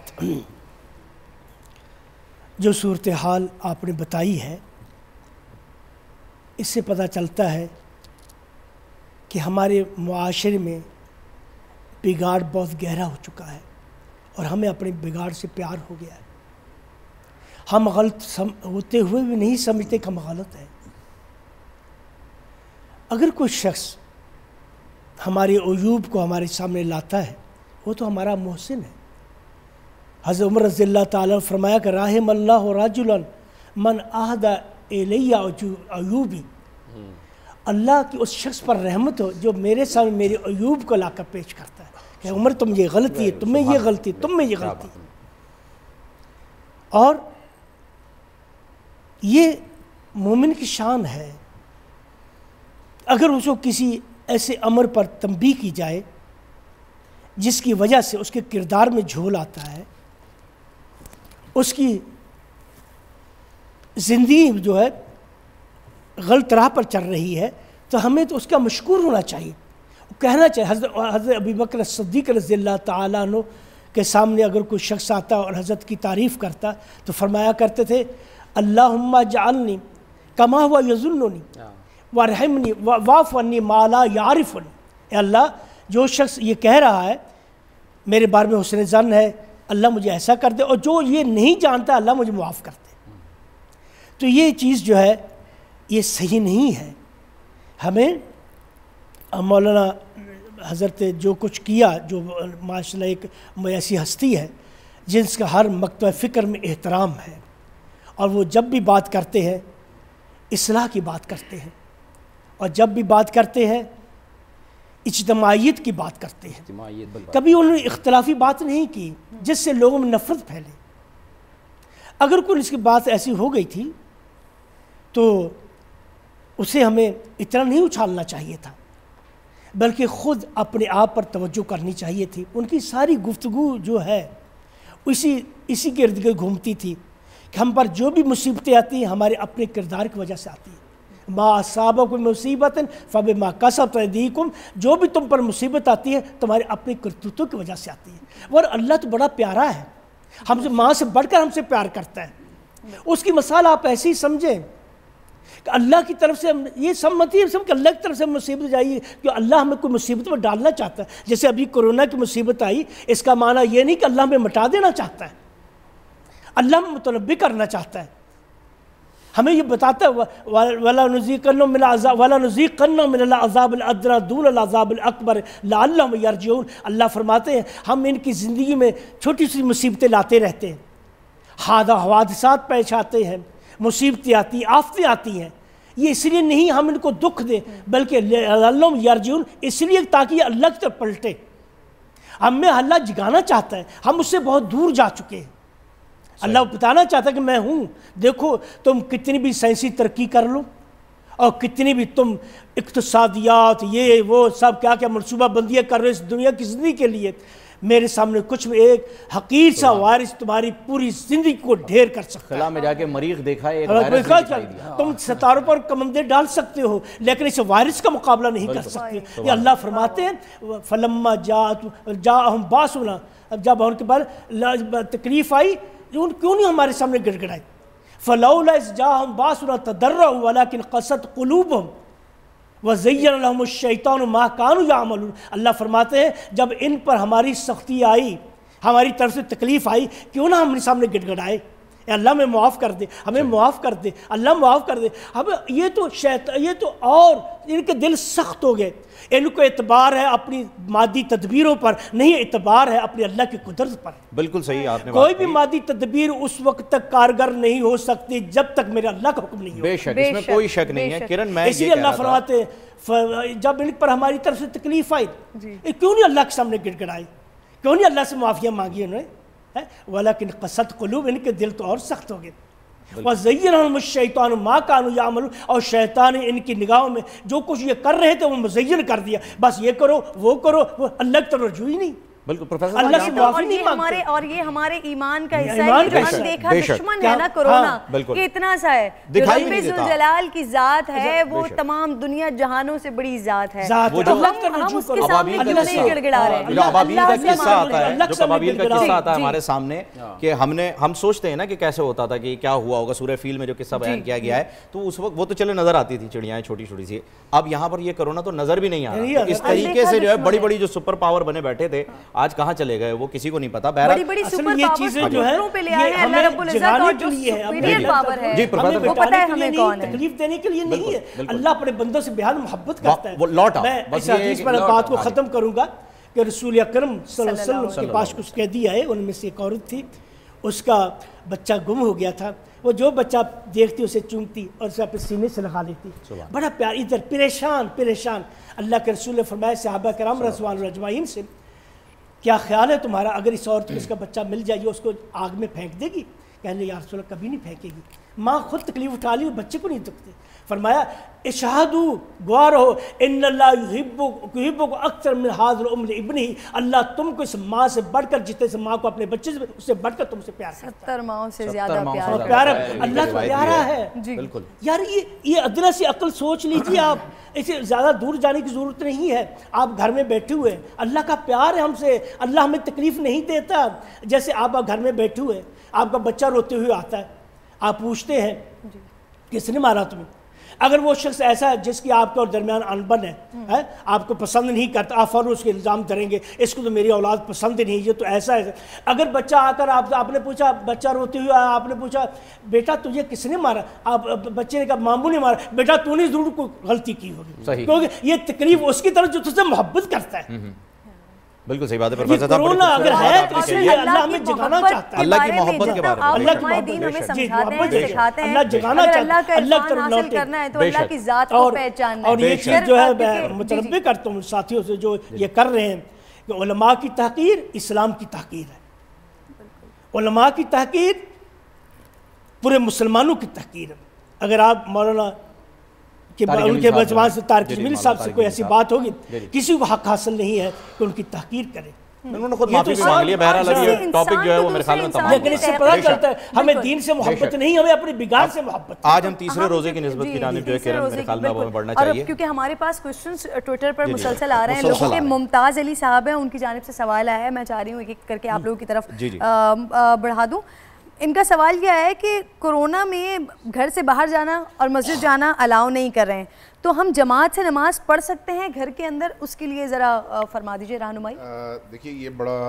जो सूरत हाल आपने बताई है, इससे पता चलता है कि हमारे मुआशरे में बिगाड़ बहुत गहरा हो चुका है और हमें अपने बिगाड़ से प्यार हो गया है। हम गलत होते हुए भी नहीं समझते कि हम गलत हैं। अगर कोई शख्स हमारे अयूब को हमारे सामने लाता है, वो तो हमारा मोहसिन है। हज़रत उमर रज़ियल्लाहु ताला फरमाया कि राहिमल्लाहु रजुलन मन आहदा इलैया अयूबी, अल्लाह की उस शख्स पर रहमत हो जो मेरे सामने मेरे अयूब को लाकर पेश करता है कि उमर तुम ये गलती है, तुम में ये गलती, तुम में ये गलती। और ये मोमिन की शान है। अगर उसको किसी ऐसे अमर पर तंबीह की जाए जिसकी वजह से उसके किरदार में झोल आता है, उसकी ज़िंदगी जो है गलत राह पर चल रही है, तो हमें तो उसका मशकूर होना चाहिए, कहना चाहिए। हज़रत अबू बकर सिद्दीक़ रज़ियल्लाहु ताला अन्हु के सामने अगर कोई शख्स आता और हज़रत की तारीफ़ करता तो फरमाया करते थे, अल्लाहुम्मा जअलनी कमा हुआ यज़ुन्नुनी वरहमनी वाफ़ अन्नी मा ला यारिफ़ुनी। अल्लाह, जो शख्स ये कह रहा है मेरे बारे में हुस्न ज़न है, अल्लाह मुझे ऐसा कर दे, और जो ये नहीं जानता अल्लाह मुझे माफ़ कर दे। तो ये चीज़ जो है ये सही नहीं है। हमें मौलाना हज़रत जो कुछ किया, जो माशाल्लाह एक ऐसी हस्ती है जिसका हर मकतब फ़िक्र में एहतराम है, और वो जब भी बात करते हैं इस्लाह की बात करते हैं, और जब भी बात करते हैं इज्तिमाइयत की बात करते हैं। कभी उन्होंने इख्तलाफी बात नहीं की जिससे लोगों में नफ़रत फैले। अगर कोई इसकी बात ऐसी हो गई थी तो उसे हमें इतना नहीं उछालना चाहिए था, बल्कि ख़ुद अपने आप पर तवज्जो करनी चाहिए थी। उनकी सारी गुफ्तगू जो है इसी के इर्द गिर्द घूमती थी कि हम पर जो भी मुसीबतें आती हैं हमारे अपने किरदार की वजह से आती हैं। मा असाबकुम मुसीबतन फबिमा कसबत अयदीकुम, जो भी तुम पर मुसीबत आती है तुम्हारे अपने करतूतों की वजह से आती है। और अल्लाह तो बड़ा प्यारा है, हमसे माँ से बढ़कर हमसे प्यार करता है। उसकी मिसाल आप ऐसे ही समझें कि अल्लाह की तरफ से हम ये सम्मति है कि अल्लाह की तरफ से मुसीबत जाइए कि अल्लाह हमें कोई मुसीबत में डालना चाहता है। जैसे अभी कोरोना की मुसीबत आई, इसका माना ये नहीं कि अल्लाह हमें मिटा देना चाहता है, अल्लाह हमें मुतनब्बी करना चाहता है। हमें ये बताता है वला नुज़ीक़न्नहुम मिनल अज़ाबिल अदना दूनल अज़ाबिल अकबर लअल्लहुम यरजिऊन। अल्लाह फरमाते हैं हम इनकी ज़िंदगी में छोटी सी मुसीबतें लाते रहते हैं, हादसात पेश आते हैं, मुसीबतें आती हैं, आफतें आती हैं। ये इसलिए नहीं हम इनको दुख दें, बल्कि लअल्लहुम यरजिऊन, इसलिए ताकि अल्लाह की तरफ पलटे। हमें अल्लाह जगाना चाहता है, हम उससे बहुत दूर जा चुके हैं। अल्लाह बताना चाहता है कि मैं हूँ, देखो तुम कितनी भी साइंसी तरक्की कर लो और कितनी भी तुम इक़्तिसादियात ये वो सब क्या क्या मनसूबा बंदियाँ कर रहे हो इस दुनिया की ज़िंदगी के लिए, मेरे सामने कुछ भी एक हकीर सा वारिस तुम्हारी पूरी जिंदगी को ढेर कर सकता है। खला में जाके मरीख देखा एक हाँ, वायरस देखा दिखाई दिया। तुम सितारों पर कमंदे डाल सकते हो लेकिन इस वारिस का मुकाबला नहीं कर सकते। ये अल्लाह फरमाते हैं फलम्मा जा हम बासुना, अब जब उनके बाद तकलीफ आई क्यों नहीं हमारे सामने गिड़गिड़ाए। फलौला जा हम बासुना तदर्रा वलाकिन क़सत क़ुलूबुहुम वज़य्यन लहुमुश शैतानु मा कानू यामलून। अल्लाह फरमाते हैं जब इन पर हमारी सख्ती आई, हमारी तरफ से तकलीफ आई, क्यों ना हमारे सामने गिड़गिड़ाए, अल्लाह में माफ़ कर दे, हमें माफ़ कर दे, अल्लाह माफ़ कर दे। अब ये तो और इनके दिल सख्त हो गए, इनको एतबार है अपनी मादी तदबीरों पर, नहीं एतबार है अपनी अल्लाह की कुदरत पर। बिल्कुल सही आपने कोई भी मादी तदबीर उस वक्त तक कारगर नहीं हो सकती जब तक मेरे अल्लाह का हुक्म नहीं हो। बेशक, इसमें कोई शक नहीं है किरण। मैं इसलिए अल्लाह फरमाते हैं जब इन पर हमारी तरफ से तकलीफ आई क्यों नहीं अल्लाह के सामने गिड़गिड़ाए, क्यों नहीं अल्लाह से माफिया मांगी उन्होंने। वलाकिन क़सत क़ुलूब, इनके दिल तो और सख्त हो गए। वज़य्यन शैतान मा कानू यामलून, और शैतान ने इनकी निगाहों में जो कुछ ये कर रहे थे वो मुज़य्यन कर दिया, बस ये करो वो करो, वो अल्लाह की तरफ रुजू ही नहीं। बिल्कुल प्रोफेसर अल्लाह से माफी नहीं मांगते। और ये हमारे ईमान का हिस्सा है कि जो देखा दुश्मन है ना कोरोना, कितना सा है, रब्बे ज़ुल की जात है, वो तमाम दुनिया जहानों से बड़ी जात है। तो हम उसके सामने क्यों नहीं गिड़गिड़ा रहे हैं। जो अबाबील का किस्सा आता है, जो अबाबील का किस्सा आता है हमारे सामने कि हम सोचते हैं ना कि कैसे होता था, कि क्या हुआ होगा। सूरह फील में जो किस्सा बयान किया गया है तो उस वक्त वो तो चले नजर आती थी चिड़ियाएं छोटी छोटी सी, अब यहाँ पर ये कोरोना तो नजर भी नहीं आ रहा। इस तरीके से जो है बड़ी बड़ी जो सुपर पावर बने बैठे थे आज कहाँ चले गए वो किसी को नहीं पता। बड़ी बड़ी सुपर ये चीजें जो है पे ले आए हैं अल्लाह रब्बुल इज्जत, और जो सुपीरियर पावर है जी प्रोफेसर वो पता है हमें कौन है। तकलीफ देने के लिए नहीं है, अल्लाह अपने बंदों से बेहद मोहब्बत करता है। लौट आओ, मैं इस हदीस पर बात को खत्म करूंगा कि रसूल अकरम सल्लल्लाहु अलैहि वसल्लम के पास कुछ कैदी आए, उनमें से एक औरत थी, उसका बच्चा गुम हो गया था। वो जो बच्चा देखती उसे चूमती और उसे अपने सीने से लगा लेती, बड़ा प्यार। इधर परेशान परेशान अल्लाह के रसूल ने फरमाया सहाबा कराम रज़वानुल्लाहि अजमाइन से, क्या ख्याल है तुम्हारा, अगर इस औरत को इसका बच्चा मिल जाए उसको आग में फेंक देगी? कहने या रसूल अल्लाह कभी नहीं फेंकेगी। माँ खुद तकलीफ उठा ली, बच्चे को नहीं दुखते। फरमाया इशहादू, गवाह रहो, इन्नल्लाह युहिब्बु अक्सर मिन हाज़िल उम्र इब्नी, अल्लाह तुमको इस माँ से बढ़कर, जितने से माँ को अपने बच्चे से उससे बढ़कर तुमसे प्यार करता है। 70 माओं से ज्यादा प्यार अल्लाह को प्यारा है। बिल्कुल यार ये अदना सी अकल सोच लीजिए आप, इसे ज़्यादा दूर जाने की ज़रूरत नहीं है। आप घर में बैठे हुए, अल्लाह का प्यार है हमसे, अल्लाह हमें तकलीफ़ नहीं देता। जैसे आप घर में बैठे हुए, आपका बच्चा रोते हुए आता है, आप पूछते हैं किसने मारा तुम्हें? अगर वो शख्स ऐसा है जिसकी आपके और दरमियान अनबन है, आपको पसंद नहीं करता, आप फौरन उसके इल्ज़ाम धरेंगे, इसको तो मेरी औलाद पसंद नहीं, ये तो ऐसा है। अगर बच्चा आकर आपने पूछा, बच्चा रोते हुए आपने पूछा बेटा तुझे किसने मारा, आप बच्चे ने कहा मामू ने मारा, बेटा तूने ज़रूर कोई गलती की होगी, क्योंकि ये तकलीफ उसकी तरफ जो तुझसे मोहब्बत करता है। बिल्कुल सही बात है प्रोफेसर साहब। कोरोना अगर है तो इसलिए अल्लाह हमें जगाना चाहता है, अल्लाह की मोहब्बत के बारे में, अल्लाह की मोहब्बत हमें समझाते हैं, सिखाते हैं, अल्लाह जगाना चाहता है, अल्लाह की तरफ हासिल लौटे करना है तो अल्लाह की जात को पहचानना है। और ये चीज़ जो है मैं मुतनब्बे करता हूँ साथियों से जो ये कर रहे हैं कि उलमा की तहकीर इस्लाम की तहकीर है, उलमा की तहकीर पूरे मुसलमानों की तहकीर है। अगर आप मौलाना कि उनके बजवान से तारिक जमील साहब से कोई ऐसी बात होगी, किसी को हक हासिल नहीं है कि उनकी तहकीर करे। उन्होंने खुद माफी भी मांग ली है। बहरहाल ये टॉपिक जो है वो मेरे ख्याल में तमाम, लेकिन इससे पता चलता है हमें दीन से मोहब्बत नहीं, हमें अपने बिगाड़ से मोहब्बत। आज हम तीसरे रोजे की निस्बत की जानिब जो है किरण मेरे ख्याल में अब हमें बढ़ना चाहिए, क्योंकि हमारे पास क्वेश्चंस ट्विटर पर मुसलसल आ रहे हैं लोगों के। मुमताज़ अली साहब हैं, उनकी जानिब से सवाल आया है, मैं चाह रही हूँ एक एक करके आप लोगों की तरफ बढ़ा दूँ। इनका सवाल यह है कि कोरोना में घर से बाहर जाना और मस्जिद जाना अलाउ नहीं कर रहे हैं, तो हम जमात से नमाज पढ़ सकते हैं घर के अंदर? उसके लिए ज़रा फरमा दीजिए रहनुमाई। देखिए ये बड़ा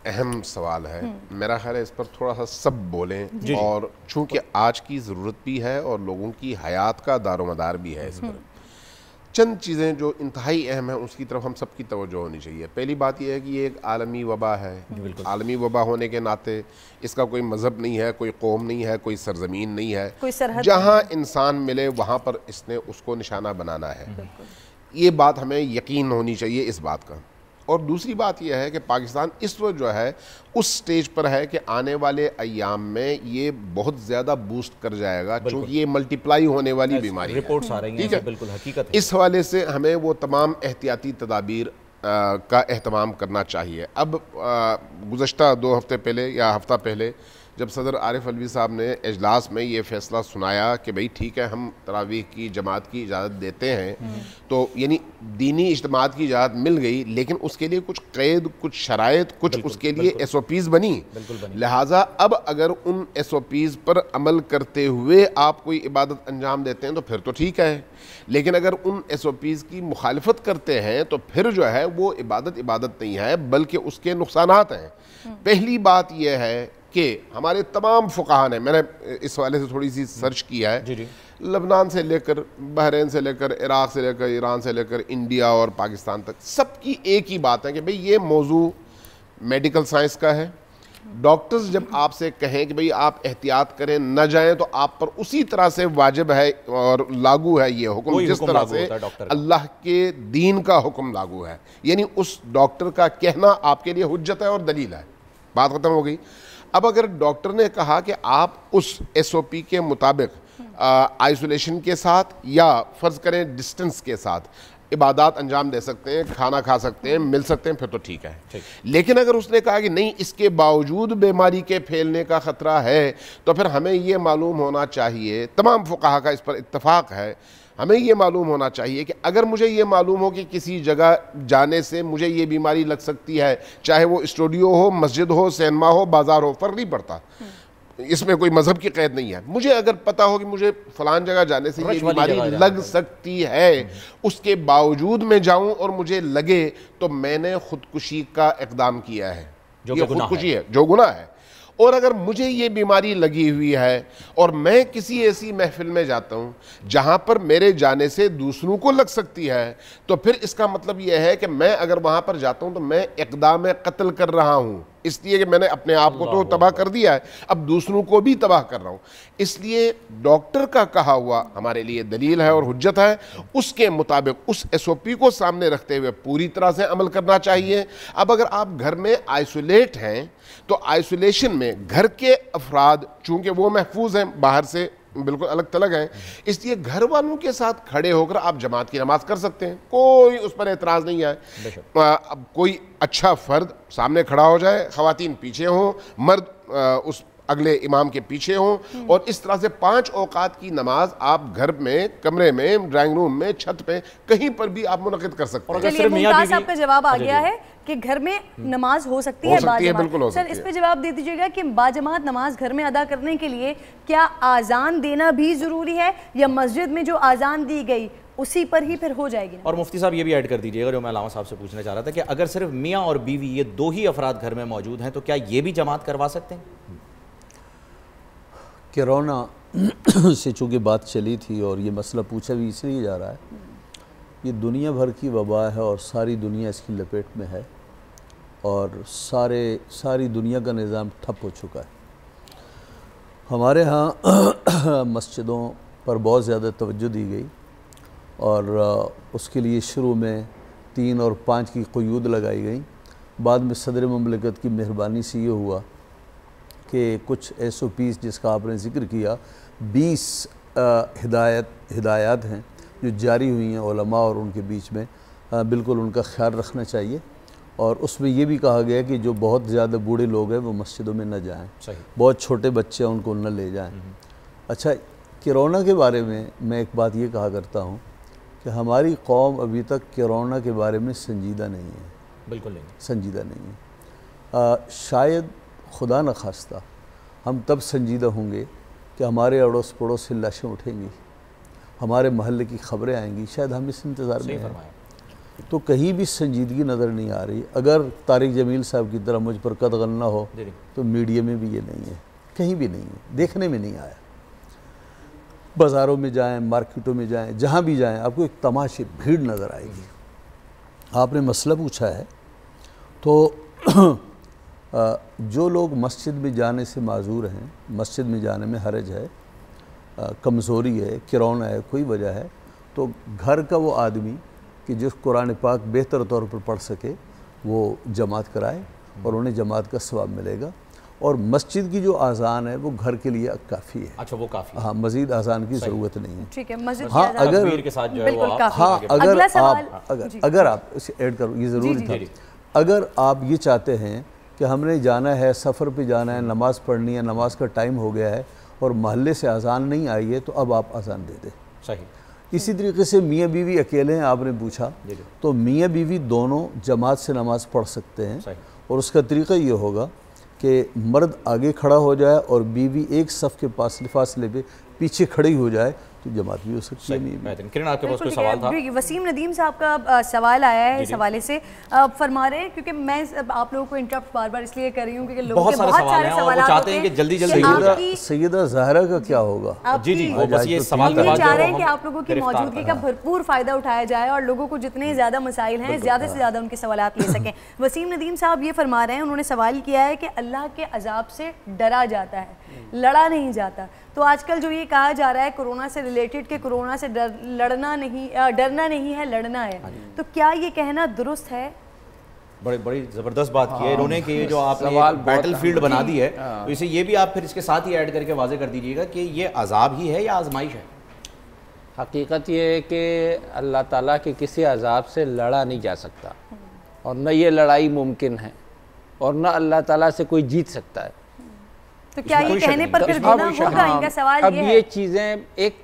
अहम सवाल है, मेरा ख्याल है इस पर थोड़ा सा सब बोलें, और चूँकि आज की ज़रूरत भी है और लोगों की हयात का दारोमदार भी है, इस पर चंद चीज़ें जो इंतहाई अहम है उसकी तरफ हम सबकी तवज्जो होनी चाहिए। पहली बात यह है कि ये एक आलमी वबा है। आलमी वबा होने के नाते इसका कोई मज़हब नहीं है, कोई कौम नहीं है, कोई सरजमीन नहीं है, जहाँ इंसान मिले वहाँ पर इसने उसको निशाना बनाना है। ये बात हमें यकीन होनी चाहिए इस बात का। और दूसरी बात यह है कि पाकिस्तान इस वक्त जो है उस स्टेज पर है कि आने वाले अय्याम में ये बहुत ज़्यादा बूस्ट कर जाएगा, क्योंकि ये मल्टीप्लाई होने वाली बीमारी रिपोर्ट्स आ रही हैं, ठीक है, बिल्कुल हकीकत है। इस हवाले से हमें वो तमाम एहतियाती तदाबीर का एहतमाम करना चाहिए। अब गुज़श्ता 2 हफ़्ते पहले या हफ़्ता पहले जब सदर आरिफ अलवी साहब ने इजलास में ये फ़ैसला सुनाया कि भाई ठीक है हम तरावीह की जमात की इजाज़त देते हैं, तो यानी दीनी इज्तिमात की इजाज़त मिल गई, लेकिन उसके लिए कुछ क़ैद, कुछ शराइत, कुछ उसके लिए SOPs बनी। लिहाजा अब अगर उन SOPs पर अमल करते हुए आप कोई इबादत अंजाम देते हैं तो फिर तो ठीक है, लेकिन अगर उन SOPs की मुखालफत करते हैं तो फिर जो है वो इबादत नहीं है बल्कि उसके नुकसानात हैं। पहली बात यह है कि हमारे तमाम फ़ुक़हा ने, मैंने इस वाले से थोड़ी सी सर्च किया है, लबनान से लेकर बहरीन से लेकर इराक़ से लेकर ईरान से लेकर इंडिया और पाकिस्तान तक सबकी एक ही बात है कि भाई ये मौजू मेडिकल साइंस का है। डॉक्टर्स जब आपसे कहें कि भाई आप एहतियात करें, न जाएं, तो आप पर उसी तरह से वाजिब है और लागू है ये हुक्म जिस तरह से अल्लाह के दीन का हुक्म लागू है। यानी उस डॉक्टर का कहना आपके लिए हुज्जत है और दलील है। बात ख़त्म हो गई। अब अगर डॉक्टर ने कहा कि आप उस SOP के मुताबिक आइसोलेशन के साथ या फ़र्ज़ करें डिस्टेंस के साथ इबादत अंजाम दे सकते हैं, खाना खा सकते हैं, मिल सकते हैं, फिर तो ठीक है। लेकिन अगर उसने कहा कि नहीं इसके बावजूद बीमारी के फैलने का ख़तरा है, तो फिर हमें ये मालूम होना चाहिए, तमाम फ़ुक़हा का इस पर इत्तफ़ाक़ है, हमें ये मालूम होना चाहिए कि अगर मुझे ये मालूम हो कि किसी जगह जाने से मुझे ये बीमारी लग सकती है, चाहे वो स्टूडियो हो, मस्जिद हो, सिनेमा हो, बाज़ार हो, फ़र्क नहीं पड़ता, इसमें कोई मज़हब की क़ैद नहीं है। मुझे अगर पता हो कि मुझे फ़लान जगह जाने से ये बीमारी लग सकती है, उसके बावजूद मैं जाऊँ और मुझे लगे, तो मैंने ख़ुदकुशी का इक़दाम किया है, ये ख़ुदकुशी है जो गुनाह है। और अगर मुझे ये बीमारी लगी हुई है और मैं किसी ऐसी महफिल में जाता हूँ जहाँ पर मेरे जाने से दूसरों को लग सकती है, तो फिर इसका मतलब ये है कि मैं अगर वहाँ पर जाता हूँ तो मैं इक़दाम क़त्ल कर रहा हूँ, इसलिए कि मैंने अपने आप को तो तबाह कर दिया है, अब दूसरों को भी तबाह कर रहा हूँ। इसलिए डॉक्टर का कहा हुआ हमारे लिए दलील है और हुज्जत है, उसके मुताबिक उस SOP को सामने रखते हुए पूरी तरह से अमल करना चाहिए। अब अगर आप घर में आइसोलेट हैं तो आइसोलेशन में घर के अफराद चूँकि वो महफूज हैं, बाहर से बिल्कुल अलग थलग हैं, इसलिए घर वालों के साथ खड़े होकर आप जमात की नमाज कर सकते हैं, कोई उस पर एतराज़ नहीं है। अब कोई अच्छा फ़र्द सामने खड़ा हो जाए, ख़वातीन पीछे हों, मर्द उस अगले इमाम के पीछे हों, और इस तरह से 5 औकात की नमाज आप घर में, कमरे में, ड्राइंग रूम में, छत पे, कहीं पर भी आप मुनक़िद कर सकते हैं। चलिए मुमताज़ आपका जवाब आ गया है कि घर में नमाज हो सकती है, बिल्कुल। सर इस पे जवाब दे दीजिएगा कि बाजमात नमाज घर में अदा करने के लिए क्या आज़ान देना भी ज़रूरी है, या मस्जिद में जो आज़ान दी गई उसी पर ही फिर हो जाएगी? और मुफ्ती साहब ये भी ऐड कर दीजिएगा जो मैं अलामा साहब से पूछना चाह रहा था कि अगर सिर्फ मियाँ और बीवी ये 2 ही अफराद घर में मौजूद हैं तो क्या ये भी जमात करवा सकते हैं? कोरोना से चूँकि बात चली थी और ये मसला पूछा भी इसलिए जा रहा है, ये दुनिया भर की वबा है और सारी दुनिया इसकी लपेट में है और सारी दुनिया का निज़ाम ठप हो चुका है। हमारे यहाँ मस्जिदों पर बहुत ज़्यादा तवज्जो दी गई और उसके लिए शुरू में 3 और 5 की क़ुयूद लगाई गई। बाद में सदर ममलिकत की मेहरबानी से ये हुआ कि कुछ SOPs जिसका आपने ज़िक्र किया, 20 हिदायत हैं जो जारी हुई हैं उलमा और उनके बीच में, बिल्कुल उनका ख्याल रखना चाहिए। और उसमें ये भी कहा गया कि जो बहुत ज़्यादा बूढ़े लोग हैं वो मस्जिदों में न जाएं, बहुत छोटे बच्चे हैं उनको न ले जाएं। अच्छा, कोरोना के बारे में मैं एक बात ये कहा करता हूँ कि हमारी कौम अभी तक कोरोना के बारे में संजीदा नहीं है, बिल्कुल नहीं संजीदा नहीं है। शायद खुदा न खास्ता हम तब संजीदा होंगे कि हमारे अड़ोस पड़ोस से लाशें उठेंगी, हमारे महल्ले की खबरें आएंगी, शायद हम इस इंतज़ार में हैं। तो कहीं भी संजीदगी नज़र नहीं आ रही। अगर तारिक जमील साहब की तरह मुझ पर कतगन ना हो तो मीडिया में भी ये नहीं है, कहीं भी नहीं है, देखने में नहीं आया। बाज़ारों में जाएं, मार्केटों में जाएं, जहाँ भी जाएं आपको एक तमाशे भीड़ नज़र आएगी। आपने मसला पूछा है तो जो लोग मस्जिद में जाने से माजूर हैं, मस्जिद में जाने में हरज है, कमज़ोरी है, कोरोना है, कोई वजह है, तो घर का वो आदमी कि जिस कुरान पाक बेहतर तौर पर पढ़ सके वो जमात कराए और उन्हें जमात का सवाब मिलेगा। और मस्जिद की जो आज़ान है वो घर के लिए काफ़ी है। अच्छा, वो काफ़ी, हाँ, मज़ीद आज़ान की ज़रूरत नहीं है। ठीक है, मस्जिद हाँ, अगर के साथ जो है वो हाँ, अगर आप इसे ऐड करो, ये ज़रूरी था, अगर आप ये चाहते हैं कि हमने जाना है, सफ़र पे जाना है, नमाज़ पढ़नी है, नमाज का टाइम हो गया है और महल्ले से अजान नहीं आई है, तो अब आप अजान दे दें। सही। इसी तरीके से मियाँ बीवी अकेले हैं, आपने पूछा, तो मियाँ बीवी दोनों जमात से नमाज़ पढ़ सकते हैं और उसका तरीका ये होगा कि मर्द आगे खड़ा हो जाए और बीवी एक सफ़ के फासले पे पीछे खड़ी हो जाए, तो जमात भी हो सकती है। किरण, आपके पास कोई सवाल था? वसीम नदीम साहब का सवाल आया है इस हवाले से, फरमा रहे हैं, क्योंकि मैं आप लोगों को इंटरप्ट बार बार इसलिए कर रही हूँ क्योंकि लोगों के बहुत सारे सवाल चाहते हैं कि जल्दी जल्दी। सैयदा ज़हरा का क्या होगा? जी जी, वो बस ये सवाल चाह रहे हैं कि आप लोगों की मौजूदगी का भरपूर फायदा उठाया जाए और लोगों को जितने ज़्यादा मसाइल हैं ज़्यादा से ज़्यादा उनके सवाल ले सकें। वसीम नदीम साहब ये फरमा रहे हैं, उन्होंने सवाल किया है कि अल्लाह के अजाब से डरा जाता है, लड़ा नहीं जाता। तो आजकल जो ये कहा जा रहा है कोरोना से रिलेटेड कि कोरोना से डरना नहीं है, लड़ना है, तो क्या ये कहना दुरुस्त है? बड़ी ज़बरदस्त बात की है इन्होंने कि जो आपने बैटल फील्ड बना दी है, तो इसे ये भी आप फिर इसके साथ ही ऐड करके वाजे कर दीजिएगा कि ये अजाब ही है या आजमाइश है? हकीकत ये है कि अल्लाह ताला के किसी अजाब से लड़ा नहीं जा सकता और न ये लड़ाई मुमकिन है और न अल्लाह ताला से कोई जीत सकता है। तो क्या ये कहने पर फिर गुनाह होगा? इनका सवाल अब ये चीज़ें एक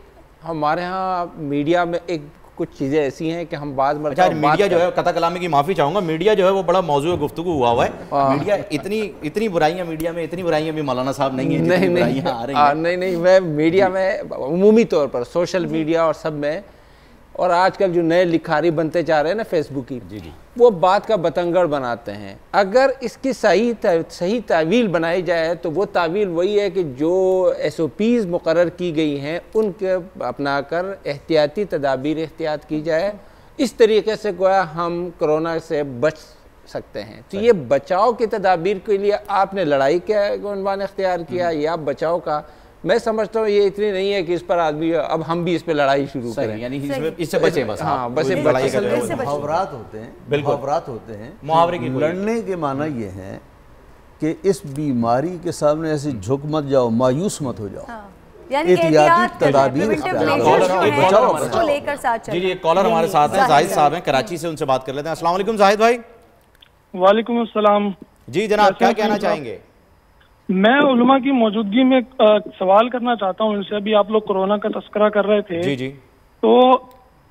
हमारे यहाँ मीडिया में एक कुछ चीज़ें ऐसी हैं कि हम बाद में मीडिया जो है, कथा कलामी की माफ़ी चाहूँगा, मीडिया जो है वो बड़ा मौजूद गुफ्तगू हुआ हुआ है। मीडिया इतनी बुराइयाँ, मीडिया में इतनी बुराइयाँ भी मौलाना साहब नहीं है। नहीं, मैं मीडिया में उमूमी तौर पर सोशल मीडिया और सब में, और आजकल जो नए लिखारी बनते जा रहे हैं ना फेसबुक की, जी, वो बात का बतंगड़ बनाते हैं। अगर इसकी सही तावील बनाई जाए तो वो तावील वही है कि जो SOPs मुकर्रर की गई हैं उनके अपना कर एहतियाती तदाबीर एहतियात की जाए। इस तरीके से गोया हम कोरोना से बच सकते हैं। तो ये बचाव की तदाबीर के लिए आपने लड़ाई का उन्वान इख्तियार किया या बचाव का, मैं समझता हूँ ये इतनी नहीं है कि इस पर आदमी अब हम भी इस पे लड़ाई शुरू करें, यानी इससे बचें बस। हाँ, बस मुहावरात होते हैं, मुहावरे की लड़ने के माना ये है कि इस बीमारी के सामने ऐसे झुक मत जाओ, मायूस मत हो जाओ, एहतियाती तदाबीर लेकर साथ चलें। जी, एक कॉलर हमारे साथ हैं, जाहिद साहब हैं कराची से, उनसे बात कर लेते हैं। अस्सलाम वालेकुम जाहिद भाई। वालेकुम अस्सलाम। जी जनाब, क्या कहना चाहेंगे? मैं उलमा की मौजूदगी में सवाल करना चाहता हूँ इनसे। अभी आप लोग कोरोना का तस्करा कर रहे थे, जी जी, तो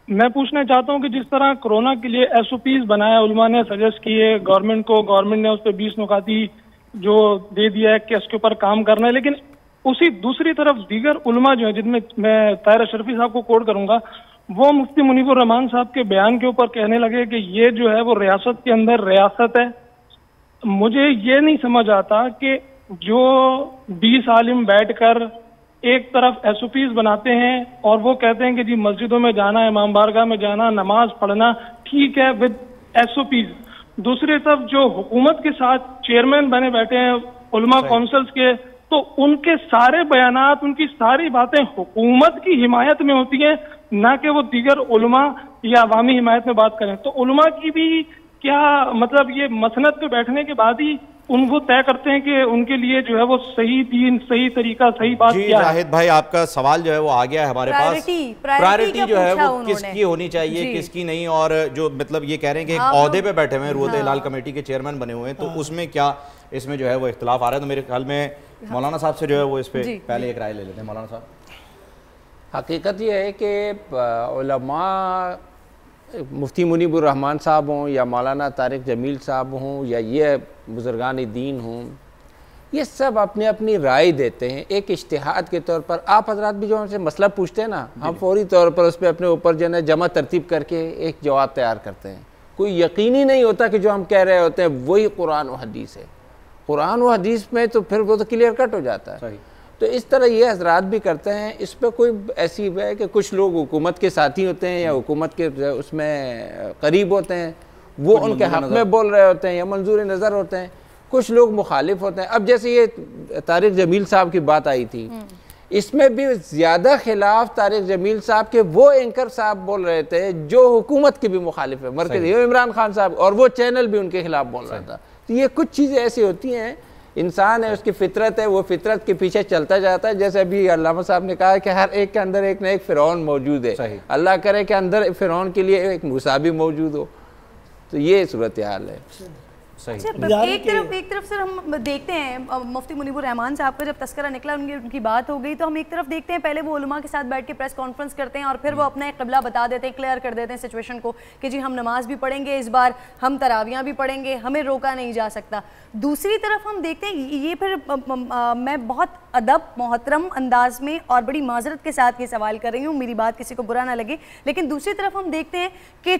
मैं पूछना चाहता हूँ कि जिस तरह कोरोना के लिए SOPs बनाया उलमा ने, सजेस्ट किए गवर्नमेंट को, गवर्नमेंट ने उस पर 20 नुकाती जो दे दिया है कि इसके ऊपर काम करना है, लेकिन उसी दूसरी तरफ दीगर उलमा जो है, जिनमें मैं ताहिर अशरफी साहब को कोट करूंगा, वो मुफ्ती मुनीबुर रहमान साहब के बयान के ऊपर कहने लगे कि ये जो है वो रियासत के अंदर रियासत है। मुझे ये नहीं समझ आता कि जो 20 आलिम बैठकर एक तरफ SOPs बनाते हैं और वो कहते हैं कि जी मस्जिदों में जाना, इमाम बारगाह में जाना, नमाज पढ़ना ठीक है विद SOPs, दूसरी तरफ जो हुकूमत के साथ चेयरमैन बने बैठे हैं उलमा काउंसिल्स के, तो उनके सारे बयानात, उनकी सारी बातें हुकूमत की हिमायत में होती हैं, ना कि वो दीगर उलमा या अवामी हिमायत में बात करें। तो उलमा की भी क्या मतलब ये मसनद पे बैठने के बाद ही वो तय करते हैं कि उनके लिए जो है वो सही दीन, सही तरीका, सही बात क्या है? जाहिद भाई, आपका सवाल जो है वो आ गया है हमारे पास। प्रायोरिटी जो है वो किसकी होनी चाहिए, किसकी नहीं, और जो मतलब ये कह रहे हैं कि एक ओहदे पे बैठे हुए हैं, रूहत हिलाल कमेटी के चेयरमैन बने हुए हैं, तो उसमें क्या इसमें जो है वो इख्तिलाफ आ रहा है? तो मेरे ख्याल में मौलाना साहब से जो है वो इस पे पहले एक राय ले लेते हैं। मौलाना साहब, हकीकत ये है कि उलमा मुफ्ती मुनीबुर रहमान साहब हों या मौलाना तारिक जमील साहब हों या ये बुजुर्गान दीन हों, ये सब अपनी अपनी राय देते हैं एक इज्तिहाद के तौर पर। आप हजरात भी जो हमसे मसला पूछते हैं ना, हम फौरी तौर पर उस पर अपने ऊपर जो है जमा तरतीब करके एक जवाब तैयार करते हैं। कोई यकीनी नहीं होता कि जो हम कह रहे होते हैं वही कुरान व हदीस है। कुरान व हदीस में तो फिर वो तो क्लियर कट हो जाता है। तो इस तरह ये हजरात भी करते हैं। इस पर कोई ऐसी है कि कुछ लोग हुकूमत के साथी होते हैं या हुकूमत के उसमें करीब होते हैं, वो उनके हक़ में बोल रहे होते हैं या मंजूर नज़र होते हैं, कुछ लोग मुखालिफ होते हैं। अब जैसे ये तारिक जमील साहब की बात आई थी, इसमें भी ज़्यादा खिलाफ तारिक जमील साहब के वो एंकर साहब बोल रहे थे जो हुकूमत के भी मुखालिफ है, मरकज़ी इमरान खान साहब, और वो चैनल भी उनके खिलाफ बोल रहा था। तो ये कुछ चीज़ें ऐसी होती हैं इंसान है, उसकी फितरत है, वो फितरत के पीछे चलता जाता है। जैसे अभी अल्लामा साहब ने कहा कि हर एक के अंदर एक न एक फ़िरौन मौजूद है। अल्लाह करे कि अंदर फ़िरौन के लिए एक मूसा भी मौजूद हो। तो ये सूरत हाल है। अच्छा, एक तरफ सर हम देखते हैं मुफ्ती मुनीबुर रहमान साहब का जब तस्करा निकला, उनकी बात हो गई, तो हम एक तरफ देखते हैं पहले वो उलमा के साथ बैठ के प्रेस कॉन्फ्रेंस करते हैं और फिर वो अपना एक क़िबला बता देते हैं, क्लियर कर देते हैं सिचुएशन को कि जी हम नमाज भी पढ़ेंगे, इस बार हम तरावियाँ भी पढ़ेंगे, हमें रोका नहीं जा सकता। दूसरी तरफ हम देखते हैं ये फिर मैं बहुत अदब मोहतरम अंदाज में और बड़ी माजरत के साथ ये सवाल कर रही हूँ, मेरी बात किसी को बुरा ना लगे, लेकिन दूसरी तरफ हम देखते हैं कि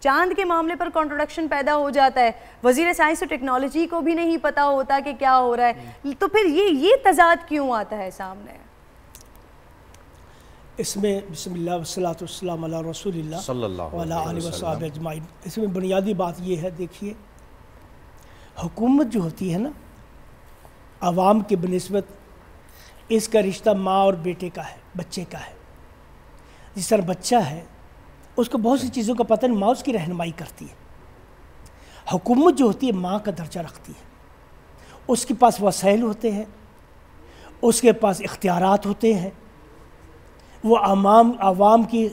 चांद के मामले पर कॉन्ट्रोडक्शन पैदा हो जाता है। वज़ीर साइंस और टेक्नोलॉजी को भी नहीं पता होता कि क्या हो रहा है, तो फिर ये तजाद क्यों आता है सामने? इसमें बिस्मिल्लाह वस्सलातु वस्सलाम अला रसूलिल्लाह सल्लल्लाहु अलैहि वसल्लम अजमाइन, इसमें बुनियादी बात ये है, देखिए हुकूमत जो होती है ना, आवाम के बनिस्बत इसका रिश्ता माँ और बेटे का है, बच्चे का है। जिस तरह बच्चा है उसको बहुत सी चीज़ों का पता नहीं, माँ उसकी रहनुमाई करती है। हुकूमत जो होती है माँ का दर्जा रखती है, उसके पास वसाइल होते हैं, उसके पास इख्तियारात होते हैं, वो आवाम की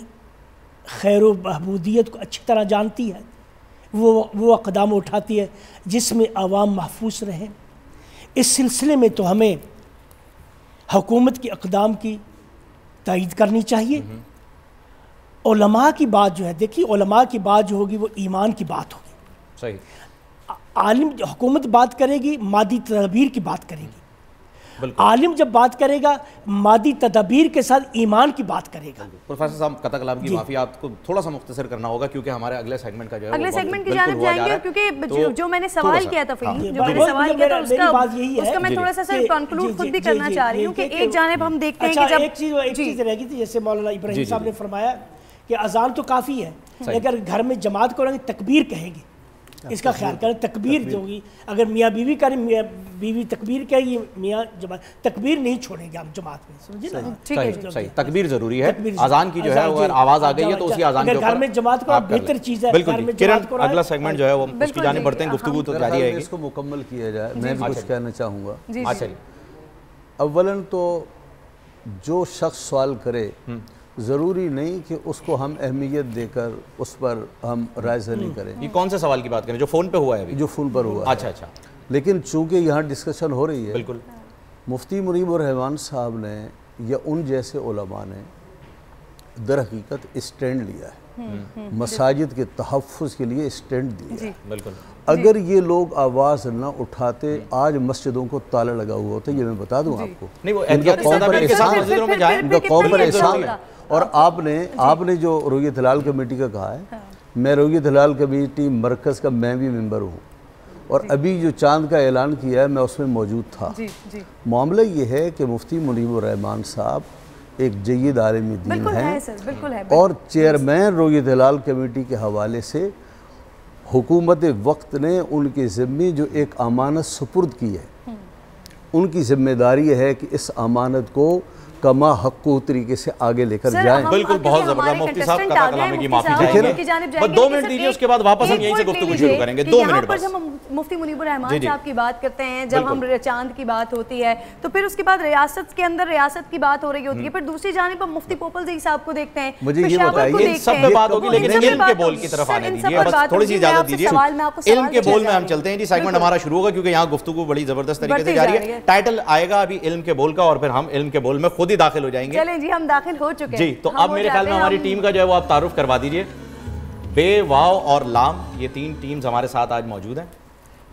खैर व बहबूदियत को अच्छी तरह जानती है, वो अक़दाम उठाती है जिसमें आवाम महफूज रहें। इस सिलसिले में तो हमें हुकूमत के इक़दाम की तायीद करनी चाहिए। उलमा की बात जो है, देखिए उलमा की बात जो होगी वो ईमान की बात होगी। सही। आलिम हुकूमत बात करेगी, मादी तदबीर की बात करेगी। आलिम जब बात करेगा मादी तदबीर के साथ ईमान की बात करेगा। प्रोफेसर साहब कता कलाम की माफ़ी, आपको थोड़ा सा मुख्तसर करना होगा क्योंकि हमारे अगले सेगमेंट का जो है अगले सेगमेंट की जानिब जाएंगे, क्योंकि जो मैंने सवाल किया था उसका मैं थोड़ा सा सर कंक्लूड खुद भी करना चाह रही हूँ कि एक जानिब हम देखते हैं कि जब एक चीज़ रहेगी थी, जैसे मौलाना इब्राहिम साहब ने फरमाया कि अजान तो काफ़ी है, अगर घर में जमात करेंगे तकबीर कहेंगे, इसका ख्याल करें। तकबीर जो होगी, अगर मियाँ बीवी करें, मियाँ बीवी तकबीर कहेगी, मियाँ जमात तकबीर नहीं छोड़ेंगे हम जमात में, समझिए ना। ठीक है, सही। तकबीर जरूरी है, अजान की जो है अगर आवाज़ आ गई है तो उसी अजान के ऊपर घर में जमात को बेहतर चीज़ है। बिल्कुल किरण, अगला सेगमेंट जो है वो उसकी जानिब बढ़ते हैं, गुफ्तगू तो जारी रहेगी। इसको मुकम्मल किया जाए, मैं भी कुछ कहना चाहूँगा। अच्छा, अव्वलन तो जो शख्स सवाल करे ज़रूरी नहीं कि उसको हम अहमियत देकर उस पर हम राय नहीं करें। ये कौन से सवाल की बात करें? जो फ़ोन पे हुआ है अभी? जो फ़ोन पर हुआ। अच्छा अच्छा। लेकिन चूँकि यहाँ डिस्कशन हो रही है, बिल्कुल मुफ्ती मुनीबुर रहमान साहब ने या उन जैसे उलमा ने दर हकीकत स्टैंड लिया है, मसाजिद के तहफ़्फ़ुज़ के लिए स्टैंड दिया है। बिल्कुल। अगर ये लोग आवाज़ न उठाते आज मस्जिदों को ताला लगा हुआ होता, ये मैं बता दूं आपको। नहीं, वो इनका कौम पर एहसान है। और आपने जो रोयत हिलाल कमेटी का कहा है, मैं रोयत हिलाल कमेटी मरकज़ का मैं भी मेंबर हूँ और अभी जो चांद का ऐलान किया है मैं उसमें मौजूद था। मामला ये है कि मुफ्ती मुनीबुर रहमान साहब एक जय्यद आलिम दीन हैं और चेयरमैन रोयत हिलाल कमेटी के हवाले से हुकूमत वक्त ने उनके ज़िम्मे जो एक अमानत सुपुर्द की है, उनकी जिम्मेदारी है कि इस अमानत को कमा हक़्क़ो तरीके से आगे लेकर जाएं। बिल्कुल, बहुत ज़बरदस्त। मुफ्ती साहब कता कलामी की माफ़ी चाहेंगे, बस 2 मिनट दीजिए, उसके बाद वापस हम यहीं से गुफ्तगू शुरू करेंगे। 2 मिनट बस। जब हम मुफ्ती मुनीबुर रहमान साहब की बात करते हैं, जब हम चांद की बात होती है, तो फिर उसके बाद रियासत के अंदर रियासत की बात हो रही होती है, फिर दूसरी जानिब हम मुफ्ती पोपल जी साहब को देखते हैं, मुझे ये बताइए, सब पे बात होगी लेकिन इल्म के बोल की तरफ आने दीजिए, बस थोड़ी सी इजाज़त दीजिए। इल्म के बोल में हम चलते हैं जी, सेगमेंट हमारा शुरू होगा क्योंकि यहाँ गुफ्तगू बड़ी ज़बरदस्त तरीके से जारी है। टाइटल आएगा अभी इल्म के बोल का और फिर हम इल्म के बोल में खुद ही दाखिल हो जाएंगे। जी, हम दाखिल हो चुके हैं जी। तो अब मेरे ख्याल में हमारी टीम का जो है वो आप तारुफ करवा दीजिए। बे, वाव और लाम, ये 3 टीम्स हमारे साथ आज मौजूद हैं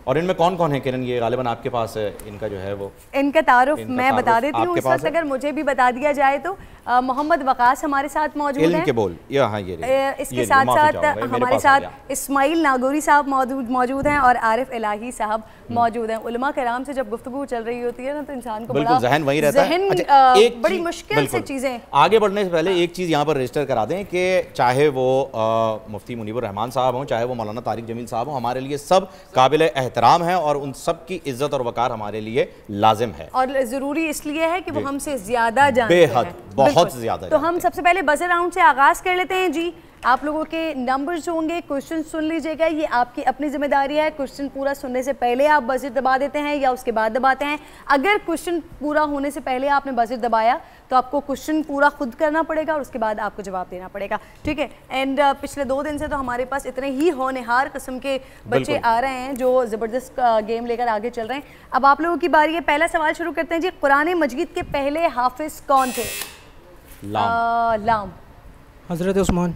और इनमें कौन कौन है किरण? ये गालिबन आपके पास इनका जो है वो इनका तारुफ मैं बता देती हूँ इस वक्त, अगर मुझे भी बता दिया जाए तो मोहम्मद वकास हमारे साथ मौजूद हैं। के बोल इसके साथ साथ हमारे साथ इस्माइल नागौरी साहब मौजूद हैं और आरिफ इलाही साहब मौजूद हैं। उलमा कराम से जब गुफ्तगू चल रही होती है ना तो इंसान को बड़ा ज़हन वही रहता है। एक बड़ी मुश्किल से चीज़ें। आगे बढ़ने से पहले एक चीज़ यहाँ पर रजिस्टर करा दें कि चाहे वो मुफ्ती मुनीबुर रहमान साहब हों, चाहे वो मौलाना तारिक जमील साहब हों, हमारे लिए सब काबिल एहतराम है और उन सब की इज्जत और वकार हमारे लिए लाजिम है और ज़रूरी इसलिए है कि वो हमसे ज़्यादा जानते हैं, बेहद बहुत ज़्यादा। तो हम सबसे पहले बजर राउंड से आगाज़ कर लेते हैं जी। आप लोगों के नंबर्स होंगे, क्वेश्चन सुन लीजिएगा, ये आपकी अपनी जिम्मेदारी है। क्वेश्चन पूरा सुनने से पहले आप बजर दबा देते हैं या उसके बाद दबाते हैं। अगर क्वेश्चन पूरा होने से पहले आपने बजर दबाया तो आपको क्वेश्चन पूरा खुद करना पड़ेगा और उसके बाद आपको जवाब देना पड़ेगा, ठीक है। एंड पिछले 2 दिन से तो हमारे पास इतने ही होनहार किस्म के बच्चे आ रहे हैं जो ज़बरदस्त गेम लेकर आगे चल रहे हैं। अब आप लोगों की बारी है, पहला सवाल शुरू करते हैं जी। कुरान मजीद के पहले हाफिज कौन थे? लाम। हज़रत उस्मान।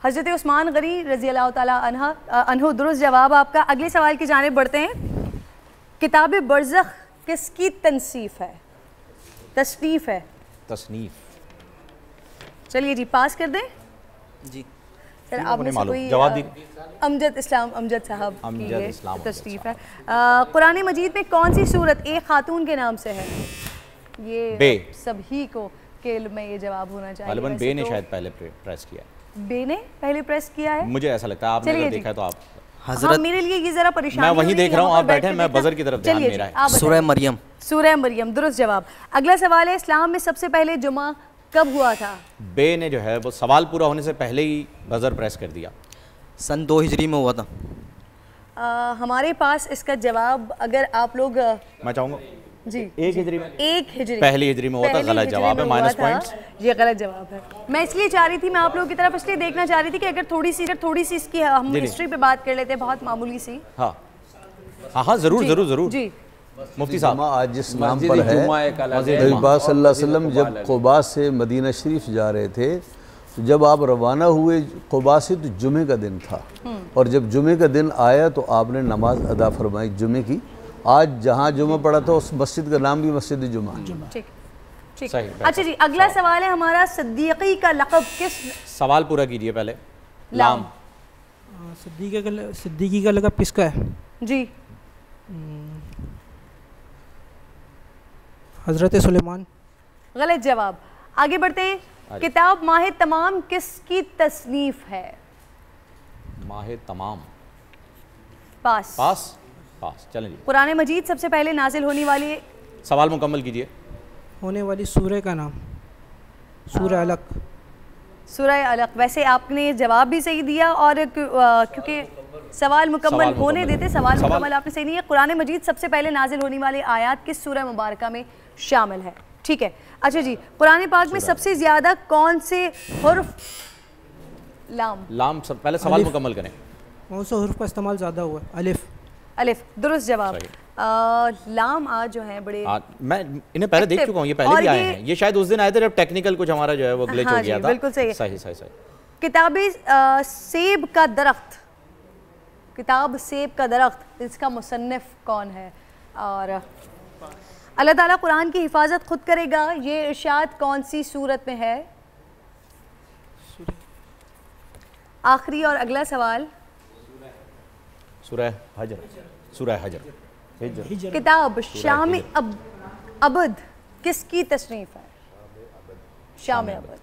हज़रत उस्मान गनी रज़ी अल्लाह ताला अन्हु, दुरुस्त जवाब आपका। अगले सवाल की जानिब बढ़ते हैं। किताब बरज़ख किसकी तनसीफ है? तसनीफ है। तसनीफ। चलिए जी, पास कर दें जी। सर आप में से कोई जवाब दी। अमजद साहब की ये इस्लाम तशरीफ है। कुरान मजीद में कौन सी सूरत एक खातून के नाम से है? ये बे। सभी को के में ये जवाब होना चाहिए। गालिबन बे ने शायद पहले प्रेस किया है। बे ने पहले प्रेस किया है, मुझे ऐसा लगता है। आपने अगर देखा है तो आप हाँ, मेरे लिए ये जरा परेशानी, मैं वहीं देख रहा हूँ, आप बैठे, मैं बजर की तरफ ध्यान मेरा है। सूरह मरियम। सूरह मरियम, दुरुस्त जवाब। अगला सवाल है, इस्लाम में सबसे पहले जुमा कब हुआ था? बे ने जो है वो सवाल पूरा होने से पहले ही बजर प्रेस कर दिया। सन 2 हिजरी में हुआ था। हमारे पास इसका जवाब अगर आप लोग मैं चाहूँगा जी 1 हिजरी में। 1 हिजरी पहली हिजरी में हुआ था। गलत जवाब है, माइनस पॉइंट्स। ये गलत जवाब है। मैं इसलिए चाह रही थी, मैं आप लोगों की तरफ इसलिए देखना चाह रही थी कि अगर थोड़ी सी इसकी हम हिस्ट्री पे बात कर लेते हैं, बहुत मामूली सी। हाँ हाँ जरूर जरूर जरूर जी। मुफ्ती साहब, आज जिस नाम पर है, नबी पाक सल्लल्लाहु अलैहि वसल्लम जब क़ुबा से मदीना शरीफ जा रहे थे, तो जब आप रवाना हुए क़ुबा से तो जुमे का दिन था, और जब जुमे का दिन आया तो आपने नमाज अदा फरमाई जुमे की। आज जहाँ जुमा पड़ा था उस मस्जिद का नाम भी मस्जिद जुमा। ठीक ठीक। अच्छा जी, अगला सवाल है हमारा, सिद्दीकी का लक़ब किस? सवाल पूरा कीजिए पहले। लाम। सिद्दीकी का लक़ब किसका है? जी। हज़रत सुलेमान। गलत जवाब। आगे बढ़ते हैं। किताब माह तमाम किसकी तसनीफ है? माह तमाम। पास। पास पास। चलें जी। कुरान मजीद सबसे पहले नाजिल होने वाली, सवाल मुकम्मल कीजिए। होने वाली सूरह का नाम? सूरह अलक। सूरह अलक। वैसे आपने जवाब भी सही दिया, और क्योंकि सवाल मुकम्मल होने देते, सवाल मुकम्मल आपने सही नहीं है। कुरान मजीद सबसे पहले नाजिल होने वाली आयत किस सूरह मुबारका में शामिल है? ठीक है। अच्छा जी, कुरान पाक में सबसे ज्यादा कौन से हुर्फ? लाम। लाम सब पहले सवाल मुकम्मल करें। कौन सा हुर्फ का इस्तेमाल ज़्यादा हुआ है? अलिफ। अलिफ, दुरुस्त जवाब। लाम आज जो है बड़े, मैं इन्हें पहले देख चुका हूँ, ये पहले भी आए हैं। ये शायद उस दिन आए थे जब टेक्निकल कुछ हमारा जो है वो ग्लिच हो गया था। बिल्कुल सही। सही सही सही। किताब सेब का दरख्त, किताब सेब का दरख्त, इसका मुसन्निफ कौन है? और अल्लाह ताला कुरान की हिफाजत खुद करेगा, ये इरशाद कौन सी सूरत में है? आखिरी और अगला सवाल, सूरह हजर। सूरह हजर। किताब शाम अबद किसकी तसनीफ है? शाम अबद।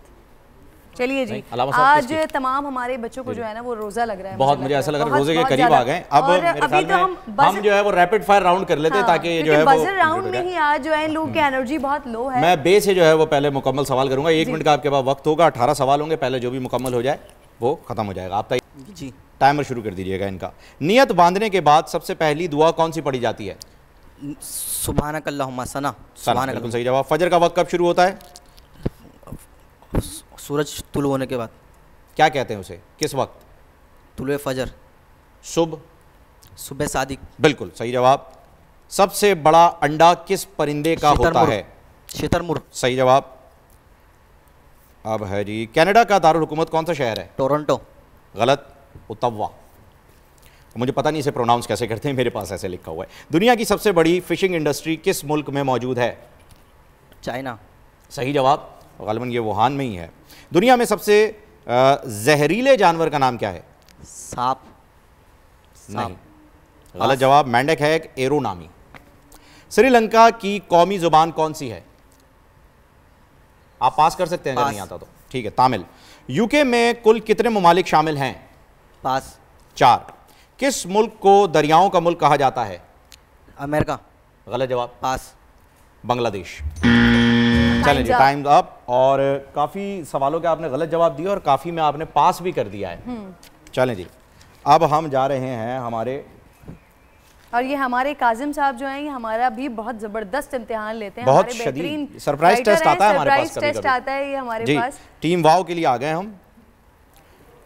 चलिए जी, आज तमाम हमारे बच्चों को जो है ना वो रोजा लग रहा है। बहुत मुझे ऐसा लग रहा है रोजे के करीब आ गए। अब मेरे ख्याल में हम जो है वो रैपिड फायर राउंड कर लेते हैं, ताकि जो है वो बजर राउंड में ही आज जो है लोगों की एनर्जी बहुत लो है। मैं बे से जो है वो पहले मुकम्मल सवाल करूंगा। 1 मिनट का आपके पास वक्त होगा। 18 सवाल होंगे, पहले जो भी मुकम्मल हो जाए वो खत्म हो जाएगा। आप जी टाइमर शुरू कर दीजिएगा इनका। नियत बांधने के बाद सबसे पहली दुआ कौन सी पढ़ी जाती है? सुभानक अल्लाहुम्मा सना। बिल्कुल सही जवाब। फजर का वक्त कब शुरू होता है? सूरज तुलू होने के बाद। क्या कहते हैं उसे? किस वक्त? तुलु फजर। सुबह सादिक। बिल्कुल सही जवाब। सबसे बड़ा अंडा किस परिंदे का होता है? शेतरमुर्ग। सही जवाब। अब है जी, कनाडा का दारुल हुकूमत कौन सा शहर है? टोरंटो। गलत, ओत्तावा। मुझे पता नहीं इसे प्रोनाउंस कैसे करते हैं, मेरे पास ऐसे लिखा हुआ है। दुनिया की सबसे बड़ी फिशिंग इंडस्ट्री किस मुल्क में मौजूद है? चाइना। सही जवाब। गालिबन ये वुहान में ही है। दुनिया में सबसे जहरीले जानवर का नाम क्या है? सांप। नहीं, गलत जवाब। मेंढक है एक एरो नामी। श्रीलंका की कौमी जुबान कौन सी है? आप पास कर सकते हैं अगर नहीं आता तो। ठीक है, तामिल। यूके में कुल कितने ममालिक शामिल हैं? पास। 4। किस मुल्क को दरियाओं का मुल्क कहा जाता है? अमेरिका। गलत जवाब। पास। बांग्लादेश। चलें जी, टाइम्स अप। और काफ़ी सवालों के आपने गलत जवाब दिए और काफ़ी में आपने पास भी कर दिया है। चलें जी, अब हम जा रहे हैं हमारे, और ये हमारे काजिम साहब जो हैं, ये हमारा भी बहुत ज़बरदस्त इम्तिहान लेते हैं। बहुत शदीद सरप्राइज टेस्ट आता है हमारे पास, टेस्ट आता है ये हमारे पास। टीम वाव के लिए आ गए हम।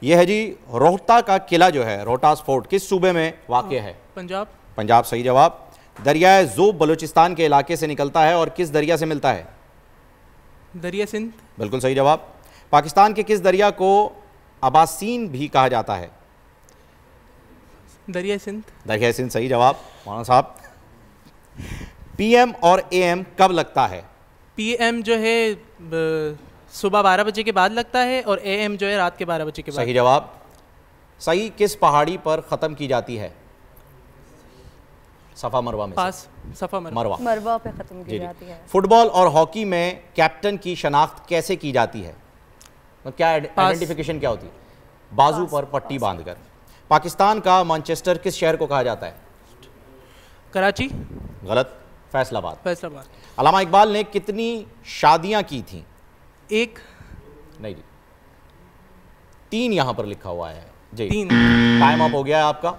ये है जी, रोहता का किला जो है, रोहतास फोर्ट, किस सूबे में वाक़ है? पंजाब। पंजाब सही जवाब। दरियाए ज़ोब बलूचिस्तान के इलाके से निकलता है और किस दरिया से मिलता है? दरिया सिंध। बिल्कुल सही जवाब। पाकिस्तान के किस दरिया को अबासीन भी कहा जाता है? दरिया सिंध। दरिया सिंध सही जवाब मौलाना साहब। पीएम और एएम कब लगता है? पीएम जो है सुबह 12 बजे के बाद लगता है और एएम जो है रात के 12 बजे के बाद। सही जवाब। सही किस पहाड़ी पर ख़त्म की जाती है? सफ़ा मरवा में। पास। सफ़ा मरवा। मरवा पे ख़त्म की जाती है। फुटबॉल और हॉकी में कैप्टन की शनाख्त कैसे की जाती है? क्या आइडेंटिफिकेशन क्या होती है? बाजू पर पट्टी बांधकर। पाकिस्तान का मैनचेस्टर किस शहर को कहा जाता है? कराची। गलत, फैसलाबाद। फैसलाबाद। अल्लामा इकबाल ने कितनी शादियां की थी? एक। नहीं जी, 3 यहां पर लिखा हुआ है जी। 3। टाइम अप हो गया है आपका।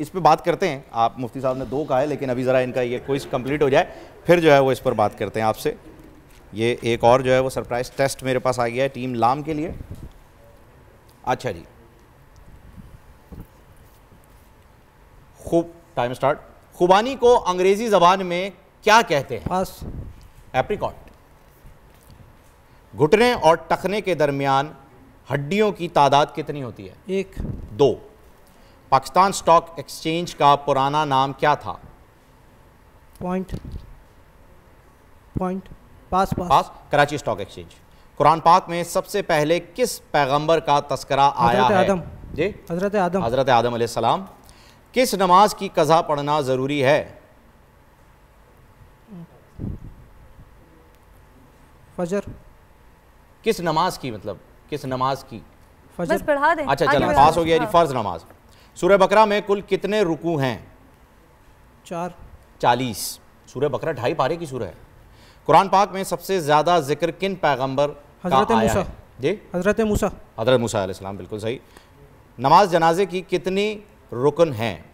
इस पे बात करते हैं। आप मुफ्ती साहब ने 2 कहा है, लेकिन अभी ज़रा इनका ये क्विज कंप्लीट हो जाए फिर जो है वो इस पर बात करते हैं आपसे। ये एक और जो है वो सरप्राइज टेस्ट मेरे पास आ गया है टीम लाम के लिए। अच्छा जी, खूब, टाइम स्टार्ट। खुबानी को अंग्रेजी जबान में क्या कहते हैं? पास। एप्रिकॉट। घुटने और टखने के दरमियान हड्डियों की तादाद कितनी होती है? 1। 2। पाकिस्तान स्टॉक एक्सचेंज का पुराना नाम क्या था? Point. Pass. Pass. Karachi stock exchange. कुरान पाक में सबसे पहले किस पैगंबर का तस्करा आया है? आदम। जी, हजरत आदम। हजरत आदम अलैहिस्सलाम। किस नमाज की कज़ा पढ़ना ज़रूरी है? फजर। किस नमाज की, मतलब किस नमाज की? फजर। बस पढ़ा दें। अच्छा चलो, पास हो गया जी। फ़र्ज नमाज। सूरह बकरा में कुल कितने रुकू हैं? 4। 40। सूरह बकरा 2.5 पारे की सूरह है। कुरान पाक में सबसे ज़्यादा जिक्र किन पैगंबर का आया है? जी, हजरत मूसा। हजरत मूसा अलैहिस्सलाम, बिल्कुल सही। नमाज जनाजे की कितनी रुकन हैं?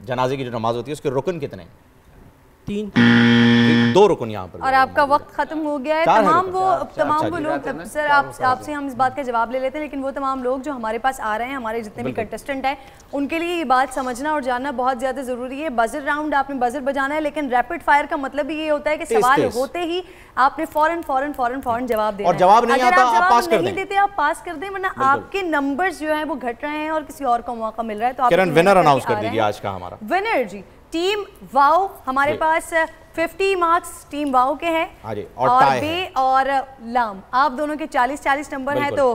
जनाजे की जो नमाज होती है उसके रुकन कितने? 3। 2 रुकन यहाँ पर। और आपका वक्त खत्म हो गया है। तमाम वो लोग, सर आपसे हम इस बात का जवाब ले लेते हैं, लेकिन वो तमाम लोग जो हमारे पास आ रहे हैं, हमारे जितने भी कंटेस्टेंट हैं, उनके लिए ये बात समझना और जानना बहुत ज़्यादा ज़रूरी है। बजर राउंड आपने बजर बजाना है, लेकिन रैपिड फायर का मतलब भी ये होता है कि सवाल होते ही आपने फौरन जवाब देना है। और जवाब नहीं आता आप पास कर दें। नहीं देते आप पास कर दें, वरना आपके नंबर्स जो हैं वो घट रहे हैं और किसी और को मौका मिल रहा है। तो आप विनर अनाउंस कर दीजिए आज का हमारा। विनर जी, टीम वाओ हमारे पास 50 मार्क्स टीम वाओ के हैं और बे और लाम आप दोनों के 40-40 नंबर हैं। तो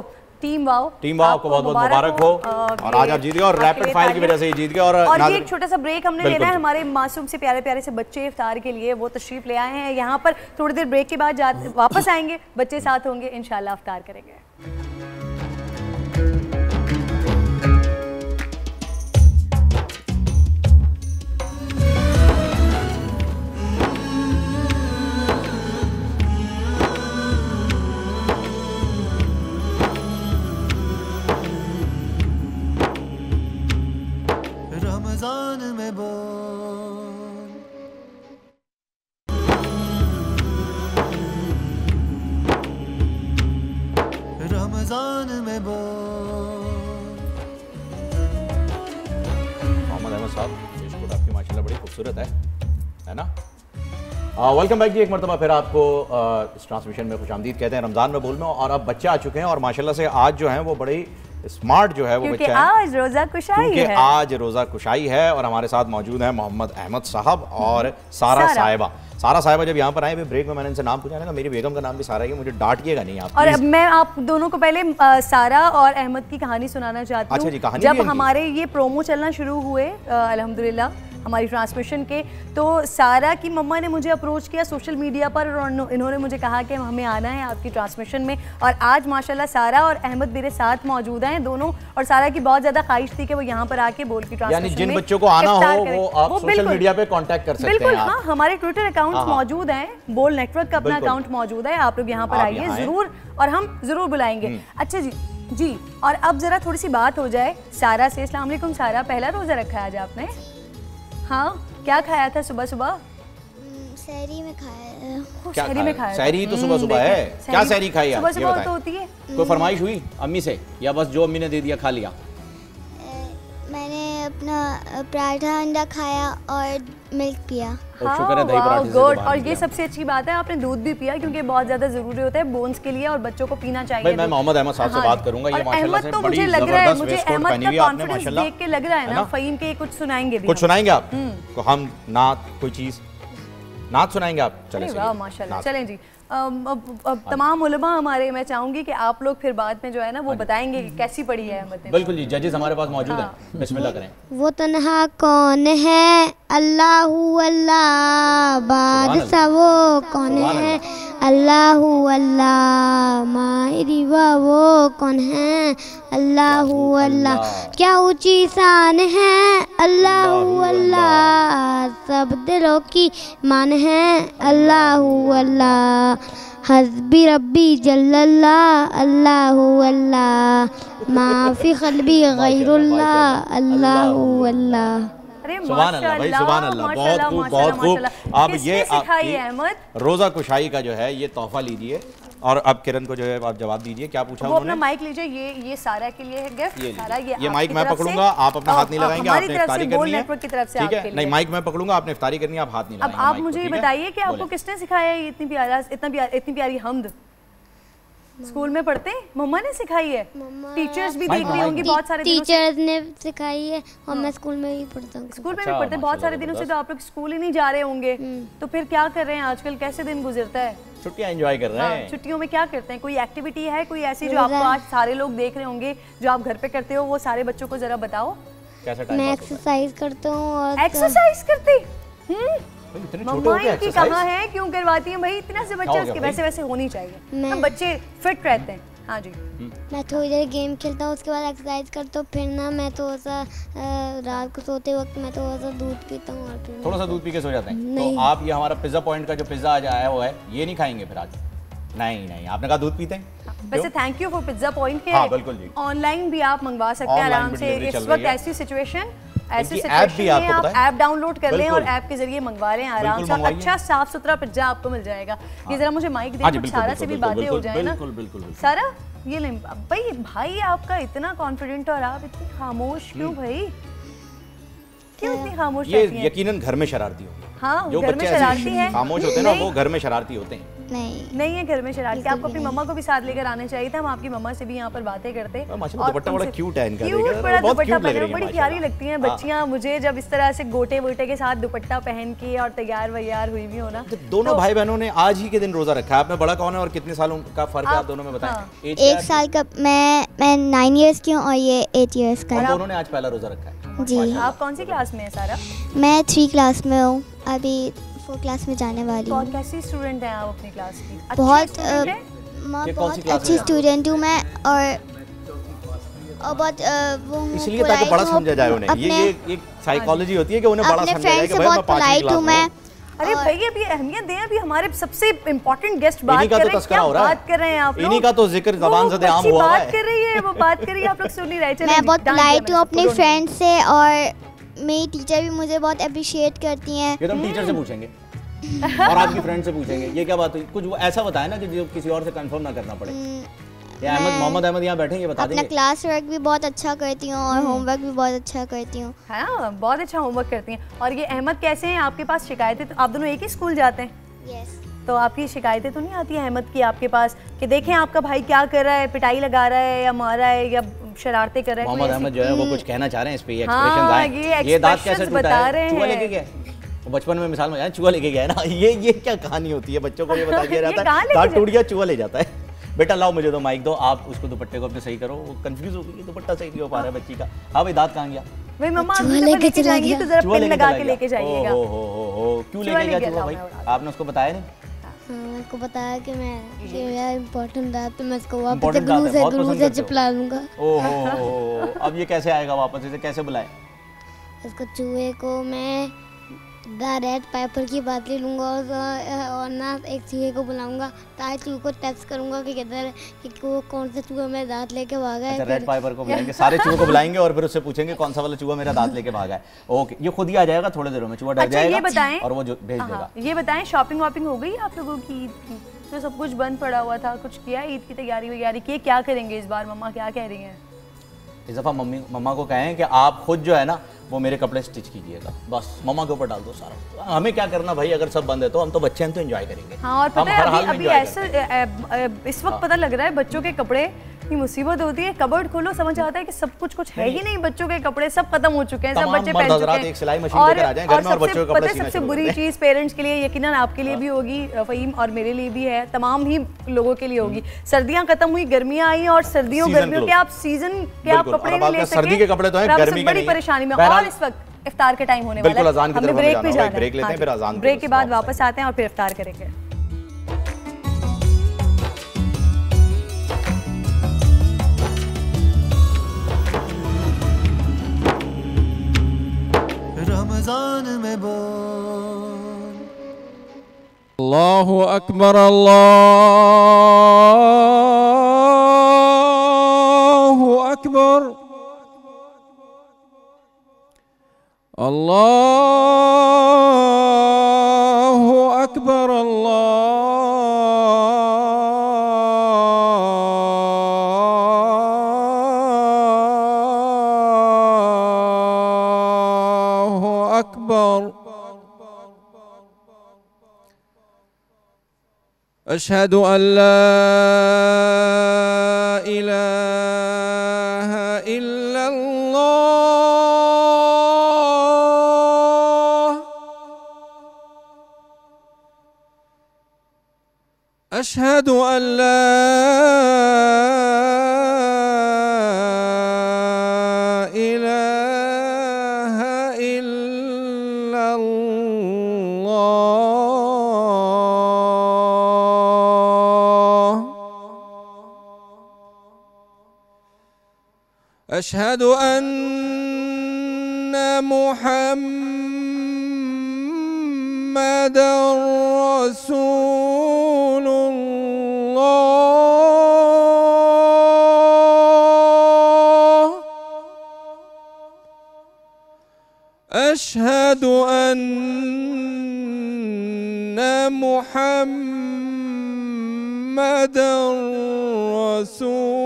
टीम वाओ को बहुत बहुत मुबारक हो और आज आप जीत गए और रैपिड फायर की वजह से जीत गए। और ये एक छोटा सा ब्रेक हमने लेना है हमारे मासूम से प्यारे प्यारे से बच्चे इफ्तार के लिए, वो तशरीफ ले आए हैं यहाँ पर। थोड़ी देर ब्रेक के बाद वापस आएंगे, बच्चे साथ होंगे, इंशाल्लाह इफ्तार करेंगे। रमजान में बोल, रमजान में बोल। मोहम्मद अहमद साहब, ये आपकी माशाल्लाह बड़ी खूबसूरत है ना? वेलकम बैक जी, एक मरतबा फिर आपको इस ट्रांसमिशन में खुशामदीद कहते हैं रमज़ान में बोल में। और अब बच्चे आ चुके हैं और माशाल्लाह से आज जो हैं वो बड़े स्मार्ट जो है वो बच्चा है, आज रोज़ा कुशाई है। आज रोज़ा कुशाई है और हमारे साथ मौजूद हैं मोहम्मद अहमद साहब और सारा साहिबा। सारा साहिबा जब यहाँ पर आए ब्रेक में मैंने इनसे नाम पूछा ना, मेरी बेगम का नाम भी सारा ही, मुझे डांटिएगा नहीं आप। और अब मैं आप दोनों को पहले सारा और अहमद की कहानी सुनाना चाहती हूँ। अच्छा जी, कहानी जब हमारे ये प्रोमो चलना शुरू हुए अल्हम्दुलिल्लाह, हमारी ट्रांसमिशन के। तो सारा की मम्मा ने मुझे अप्रोच किया सोशल मीडिया पर और इन्होंने मुझे कहा कि हमें आना है आपकी ट्रांसमिशन में। और आज माशाल्लाह सारा और अहमद मेरे साथ मौजूद हैं दोनों, और सारा की बहुत ज़्यादा ख्वाहिश थी कि वो यहाँ पर आके बोल की ट्रांसमिशन यानी जिन बच्चों को आना हो वो आप सोशल मीडिया पे कांटेक्ट कर सकते हैं। बिल्कुल, हाँ, हमारे ट्विटर अकाउंट्स मौजूद हैं, बोल नेटवर्क का अपना अकाउंट मौजूद है, आप लोग यहाँ पर आइए ज़रूर और हम ज़रूर बुलाएंगे। अच्छा जी, और अब ज़रा थोड़ी सी बात हो जाए सारा से। अस्सलाम वालेकुम सारा, पहला रोज़ा रखा है आज आपने? हाँ, क्या खाया था सुबह सुबह? सहरी में खाया। सहरी में खाया? सहरी तो सुबह सुबह है, क्या सहरी खाई आप? सुबह सुबह तो होती है। कोई फरमाइश हुई अम्मी से या बस जो अम्मी ने दे दिया खा लिया? मैंने अपना पराठा अंडा खाया और मिल्क पिया। शुक्र है दही पराठे से गुड। और ये सबसे अच्छी बात है आपने दूध भी पिया, क्योंकि बहुत ज्यादा जरूरी होता है बोन्स के लिए और बच्चों को पीना चाहिए। भाई मैं मोहम्मद अहमद साहब से बात करूंगा। ये माशाल्लाह से बड़ी जबरदस्त वेस्टकोट पहनी हुई है आपने माशाल्लाह। देख के लग रहा है ना फ़हीम के कुछ सुनाएंगे भी। कुछ सुनाएंगे आप? तो हम नात कोई चीज नात सुनाएंगे आप? चलें वाह माशाल्लाह। चलें जी, अब तमाम उलमा हमारे, मैं चाहूंगी कि आप लोग फिर बाद में जो है ना वो बताएंगे कि कैसी पड़ी है अहमद। बिल्कुल जी, जजेस हमारे पास मौजूद हैं, बिस्मिल्लाह करें। वो तन्हा कौन है अल्लाहु अल्लाह, बादशाह वो कौन है अल्लाहु अल्लाह, माहिरीवा वो कौन है अल्लाहु अल्लाह, क्या ऊंची शान है अल्लाहु अल्लाह, सब दिलों की मान है अल्लाहु अल्लाह, हस्बी रब्बी जल्लल्लाह अल्लाहु अल्लाह, माफी क़ल्बी गैरुल्लाह अल्लाहु अल्लाह। सुभान अल्लाह भाई, सुभान अल्लाह, बहुत खूब बहुत खूब। आप ये रोज़ा कुशाई का जो है ये तोहफा लीजिए और अब किरण को जो है आप जवाब दीजिए, क्या पूछा उन्होंने? अपना माइक लीजिए, ये सारा के लिए है गिफ्ट। सारा ये माइक मैं पकड़ूंगा, आप अपना हाथ नहीं लगाएंगे, आपने इफ्तारी करनी है। नेटवर्क की तरफ से ठीक है? नहीं, माइक मैं पकड़ूंगा, आपने इफ्तारी करनी है, आप हाथ नहीं लगाएंगे। अब आप मुझे ये बताइए कि आपको किसने सिखाया ये इतनी प्यारी हमद? स्कूल में पढ़ते मम्मा ने सिखाई है? टीचर्स भी देख रही होंगी बहुत सारे टीचर्स ने सिखाई है और मैं स्कूल में भी पढ़ता हूँ। स्कूल में भी पढ़ते हैं बहुत सारे दिनों से, तो आप लोग स्कूल ही नहीं जा रहे होंगे, तो फिर क्या कर रहे हैं आजकल? कैसे दिन गुजरता है? छुट्टियां एंजॉय कर रहे हैं। छुट्टियों में क्या करते हैं? कोई एक्टिविटी है कोई ऐसी जो आपको आज सारे लोग देख रहे होंगे जो आप घर पे करते हो, वो सारे बच्चों को जरा बताओ। मैं एक्सरसाइज करता हूँ। और एक्सरसाइज करती? मम्मा इनकी कहाँ है, क्यों करवाती हैं भाई? इतना से बच्चे उसके वैसे वैसे होनी चाहिए, हम बच्चे फिट रहते हैं। हाँ जी, मैं थोड़ी देर गेम खेलता हूँ, उसके बाद एक्सरसाइज करता हूँ, फिर ना मैं तो ऐसा रात को सोते वक्त मैं तो ऐसा दूध पीता हूँ और फिर थोड़ा सा दूध पी के सो जाते हैं। तो आप ये हमारा पिज़्ज़ा पॉइंट का जो पिज़्ज़ा आज आया हुआ है ये नहीं खाएंगे फिर आज? नहीं, आपने कहा दूध पीते हैं। वैसे thank you for pizza point के। हाँ, बिल्कुल जी। ऑनलाइन भी आप मंगवा सकते हैं आराम से। इस वक्त ऐसी सिचुएशन में आप ऐप डाउनलोड कर लें और ऐप के जरिए मंगवा लें आराम से। अच्छा साफ सुथरा पिज्जा आपको मिल जाएगा। ये जरा मुझे माइक दें, कुछ सारा से भी बातें हो जाए ना। सारा ये लें भाई आपका इतना कॉन्फिडेंट और आप इतनी खामोश क्यों भाई? क्यों इतनी खामोश? ये यकीनन घर में शरारती होंगे। हाँ, जो घर में शरारती हैं, खामोश होते हैं ना, वो घर में शरारती होते हैं। नहीं है घर में शरारती। आपको अपनी मम्मा को भी साथ लेकर आना चाहिए था, हम आपकी मम्मा से भी यहाँ पर बातें करते। दुपट्टा बड़ा क्यूट है इनका, बड़ा दुपट्टा पहने बड़ी प्यारी लगती हैं बच्चियाँ मुझे, जब इस तरह से गोटे वोटे के साथ दुपट्टा पहन के और तैयार वैयार हुई भी होना। दोनों भाई बहनों ने आज ही के दिन रोजा रखा है। आप में बड़ा कौन है और कितने सालों का फर्क है आप दोनों में बताएं? 1 साल का, मैं 9 इयर्स की हूँ और ये 8 इयर्स का। दोनों ने आज पहला रोजा रखा है जी। आप कौन सी क्लास में है सारा? मैं 3 क्लास में हूँ, अभी 4 क्लास में जाने वाली हूँ। कैसी स्टूडेंट हैं आप अपनी क्लास की? बहुत अच्छी स्टूडेंट हूँ मैं और बहुत वो इसलिए ताकि बड़ा समझा जाए उन्हें। ये एक साइकोलॉजी होती है कि उन्हें बड़ा समझा जाए कि भाई मैं 5वीं क्लास में हूँ। अरे भाई अभी अहमियत दें, अभी हमारे सबसे इम्पोर्टेंट गेस्ट बात कर रहे हैं। क्या बात कर रहे हैं आप लोग? इन्हीं का तो जिक्र ज़बान से आम हुआ है। बात कर रही है, वो बात कर रही है, आप लोग सुन नहीं रहे। मैं बहुत पोलाइट हूँ अपने फ्रेंड से और मेरी टीचर भी मुझे बहुत अप्रिशिएट करती हैं। ये तो हम टीचर से पूछेंगे और आपकी फ्रेंड से पूछेंगे। ये क्या बात हुई? कुछ ऐसा बताया ना कि जो किसी और से कंफर्म ना करना पड़े। मोहम्मद अहमद यहाँ बैठे, ये बता देंगे। अपना क्लास वर्क भी बहुत अच्छा करती हूँ और होमवर्क भी बहुत अच्छा करती हूँ। हाँ, बहुत अच्छा होमवर्क करती हैं। और ये अहमद कैसे हैं? आपके पास शिकायतें, तो आप दोनों एक ही स्कूल जाते हैं? यस। तो आपकी शिकायतें तो नहीं आती है अहमद की आपके पास कि देखें आपका भाई क्या कर रहा है, पिटाई लगा रहा है या मार रहा है या शरारतें कर रहा है? मोहम्मद अहमद जो है वो कुछ कहना चाह रहे हैं इस पे, एक्सप्रेशंस आए। ये दांत कैसे टूटा है? चूहा लेके गया बचपन में, मिसाल में चूहा लेके गया है ना। ये क्या कहानी होती है? बच्चों को ये बता दिया जाता है दांत टूट गया चूहा ले जाता है। बेटा लाओ मुझे तो माइक दो, आप उसको दुपट्टे को अपने सही करो, वो कंफ्यूज हो गई, दुपट्टा सही नहीं हो पा रहा है बच्ची का। हाँ भाई दांत कहाँ गया? भाई मम्मा आप लेके जाएंगी तो जरा पिन लगा के लेके जाइएगा। ओ क्यों लेके गया चूहा भाई? आपने उसको बताया नहीं? मेरे को बताया कि मेरा इम्पोर्टेंट है तो मैं इसको वापस ग्लू से चिपका लूंगा। ओहो अब ये कैसे आएगा वापस, इसे कैसे बुलाएं? इसको चूहे को मैं रेड पाइपर की बात ले लूंगा और ना एक चूहे को बुलाऊंगा, ताकि चूहे को टेक्स्ट करूंगा कि किधर कि वो कौन सा चूहा मेरा दांत लेके भागा है। अच्छा रेड पाइपर को बुलाएंगे, सारे चूहों को बुलाएंगे और फिर उससे पूछेंगे कौन सा वाला चूहा मेरा दांत लेके भागा है। ओके ये खुद ही आ जाएगा थोड़ी देर में, चूहा डर जाएगा ये बताएं, और वो भेज देगा। ये बताएं शॉपिंग वॉपिंग हो गई आप लोगों की ईद की? तो सब कुछ बंद पड़ा हुआ था, कुछ किया ईद की तैयारी वैयारी की? क्या करेंगे इस बार? मम्मा क्या कह रही हैं? इस दफ़ा मम्मा को कहें कि आप खुद जो है ना वो मेरे कपड़े स्टिच कीजिएगा, बस मम्मा के ऊपर डाल दो सारा। हमें क्या करना भाई, अगर सब बंद है तो हम तो बच्चे हैं तो एंजॉय करेंगे। हाँ और पता है अभी ऐसा इस वक्त पता लग रहा है बच्चों के कपड़े की मुसीबत होती है। कबर्ड खोलो समझ आता है कि सब कुछ है ही नहीं, बच्चों के कपड़े सब खत्म हो चुके हैं, सब बच्चे पहन चुके हैं। और सबसे बुरी चीज़ पेरेंट्स के लिए, यकीनन आपके लिए भी होगी फ़हीम और मेरे लिए भी है, तमाम ही लोगों के लिए होगी, सर्दियाँ खत्म हुई, गर्मियाँ आई और गर्मियों के आप सीजन के आप कपड़े नहीं ले सके, सर्दी के कपड़े तो हैं, गर्मी के बड़ी परेशानी में। और इस वक्त इफ्तार का टाइम होने वाला है, हमने ब्रेक पे जाना है, ब्रेक के बाद वापस आते हैं और फिर इफ्तार करेंगे। रमजान में बोल अल्लाहु अकबर अल्लाहु अकबर अल्लाहु अकबर अल्लाहु अकबर अशहदु अल्ला इलाहा इल्लल्लाह अशहदु अल्ला इलाहा इल्लल्लाह अशहदु अन्ना मुहम्मदर रसूलुल्लाह अशहदु अन्ना मुहम्मदर रसूलुल्लाह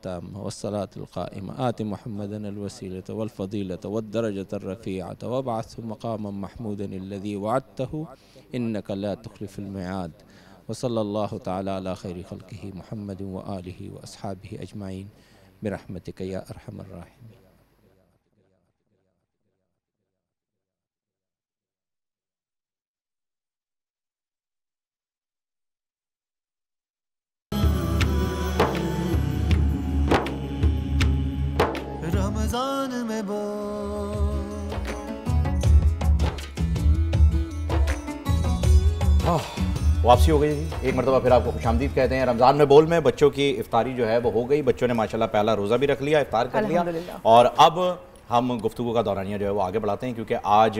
ताम्मा वस्सलातुल क़ाइमा आति मुहम्मदन अल वसीलत वल फ़ज़ीलत वद दरजत रफ़ीअत वबअस्हु मक़ामम महमूदन अल्लज़ी वअदतहु इन्नका ला तुख़्लिफ़ुल मिआद व सल्लल्लाहु तआला अला खैरि ख़ल्क़िही मुहम्मद व आलिहि व अस्हाबिही अजमाइन बिरहमतिका या अरहमर राहिमीन। रमजान में वापसी हो गई जी। एक मरतबा फिर आपको खुशामदीद कहते हैं। रमज़ान में बोल में बच्चों की इफ्तारी जो है वो हो गई। बच्चों ने माशाल्लाह पहला रोज़ा भी रख लिया, इफ्तार कर लिया और अब हम गुफ्तगू का दौरानिया जो है वो आगे बढ़ाते हैं क्योंकि आज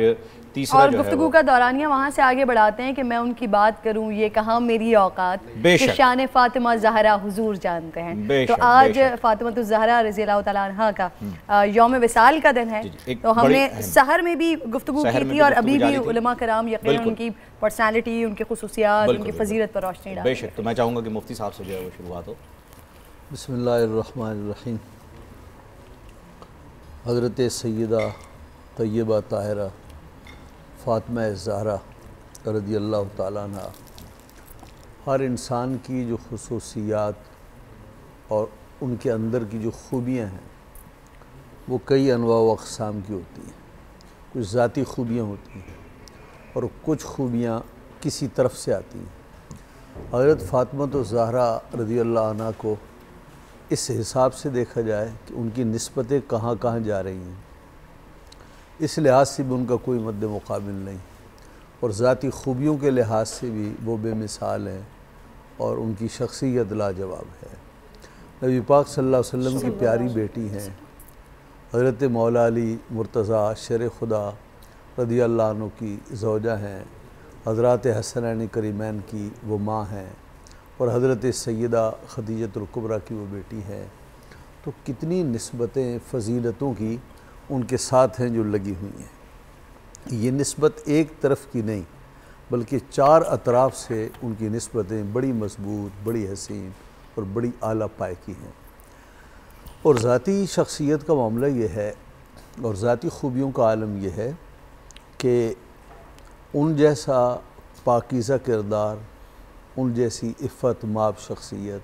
तीसरा और गुफ्तगू का दौरानिया वहाँ से आगे बढ़ाते हैं कि मैं उनकी बात करूँ ये कहाँ मेरी औकात कि शान फ़ातिमा ज़हरा हुजूर जानते हैं। तो आज फ़ातिमा ज़हरा रज़ी अल्लाह तआला अन्हा का यौम विसाल का दिन है। तो हमने सहर में भी गुफ्तगू की थी और अभी भी उलमा कराम यकीनन उनकी पर्सनैलिटी, उनकी खुसूसियात, उनकी फजीलत पर रोशनी डालते हैं। बेशक। तो मैं चाहूँगा कि मुफ्ती साहब से जो है वो शुरुआत हो। बिस्मिल्लाहिर्रहमानिर्रहीम। हज़रत सैयदा तय्यबा ताहिरा फ़ातिमा ज़हरा रज़ी अल्लाह तआला अन्हा हर इंसान की जो खुसूसियात और उनके अंदर की जो खूबियाँ हैं वो कई अनवा व अक़साम की होती हैं। कुछ ज़ाती खूबियाँ होती हैं और कुछ खूबियाँ किसी तरफ से आती हैं। हज़रत फ़ातिमा ज़हरा रज़ी अल्लाह अन्हा को इस हिसाब से देखा जाए कि उनकी निस्बतें कहाँ कहाँ जा रही हैं, इस लिहाज से भी उनका कोई मद्दे मुकाबिल नहीं और ज़ाती खूबियों के लिहाज से भी वो बेमिसाल हैं और उनकी शख्सियत लाजवाब है। नबी पाक सल्लल्लाहु अलैहि वसल्लम की प्यारी बेटी हैं। हज़रत मौला अली मुर्तज़ा शेर खुदा रज़ी अल्लाह अन्हु की ज़ौजा हैं। हज़रात हसनैन करीमैन की वो माँ हैं और हज़रत सैयदा खदीजतुल कुबरा की वो बेटी है। तो कितनी निस्बतें फ़जीलतों की उनके साथ हैं जो लगी हुई हैं। ये निस्बत एक तरफ की नहीं बल्कि चार अतराफ़ से उनकी निस्बतें बड़ी मजबूत, बड़ी हसीन और बड़ी आला पाए की हैं। और ज़ाती शख्सियत का मामला ये है और ज़ाती खूबियों का आलम यह है कि उन जैसा पाकीज़ा किरदार, उन जैसी इफ़्फ़त माब शख्सियत,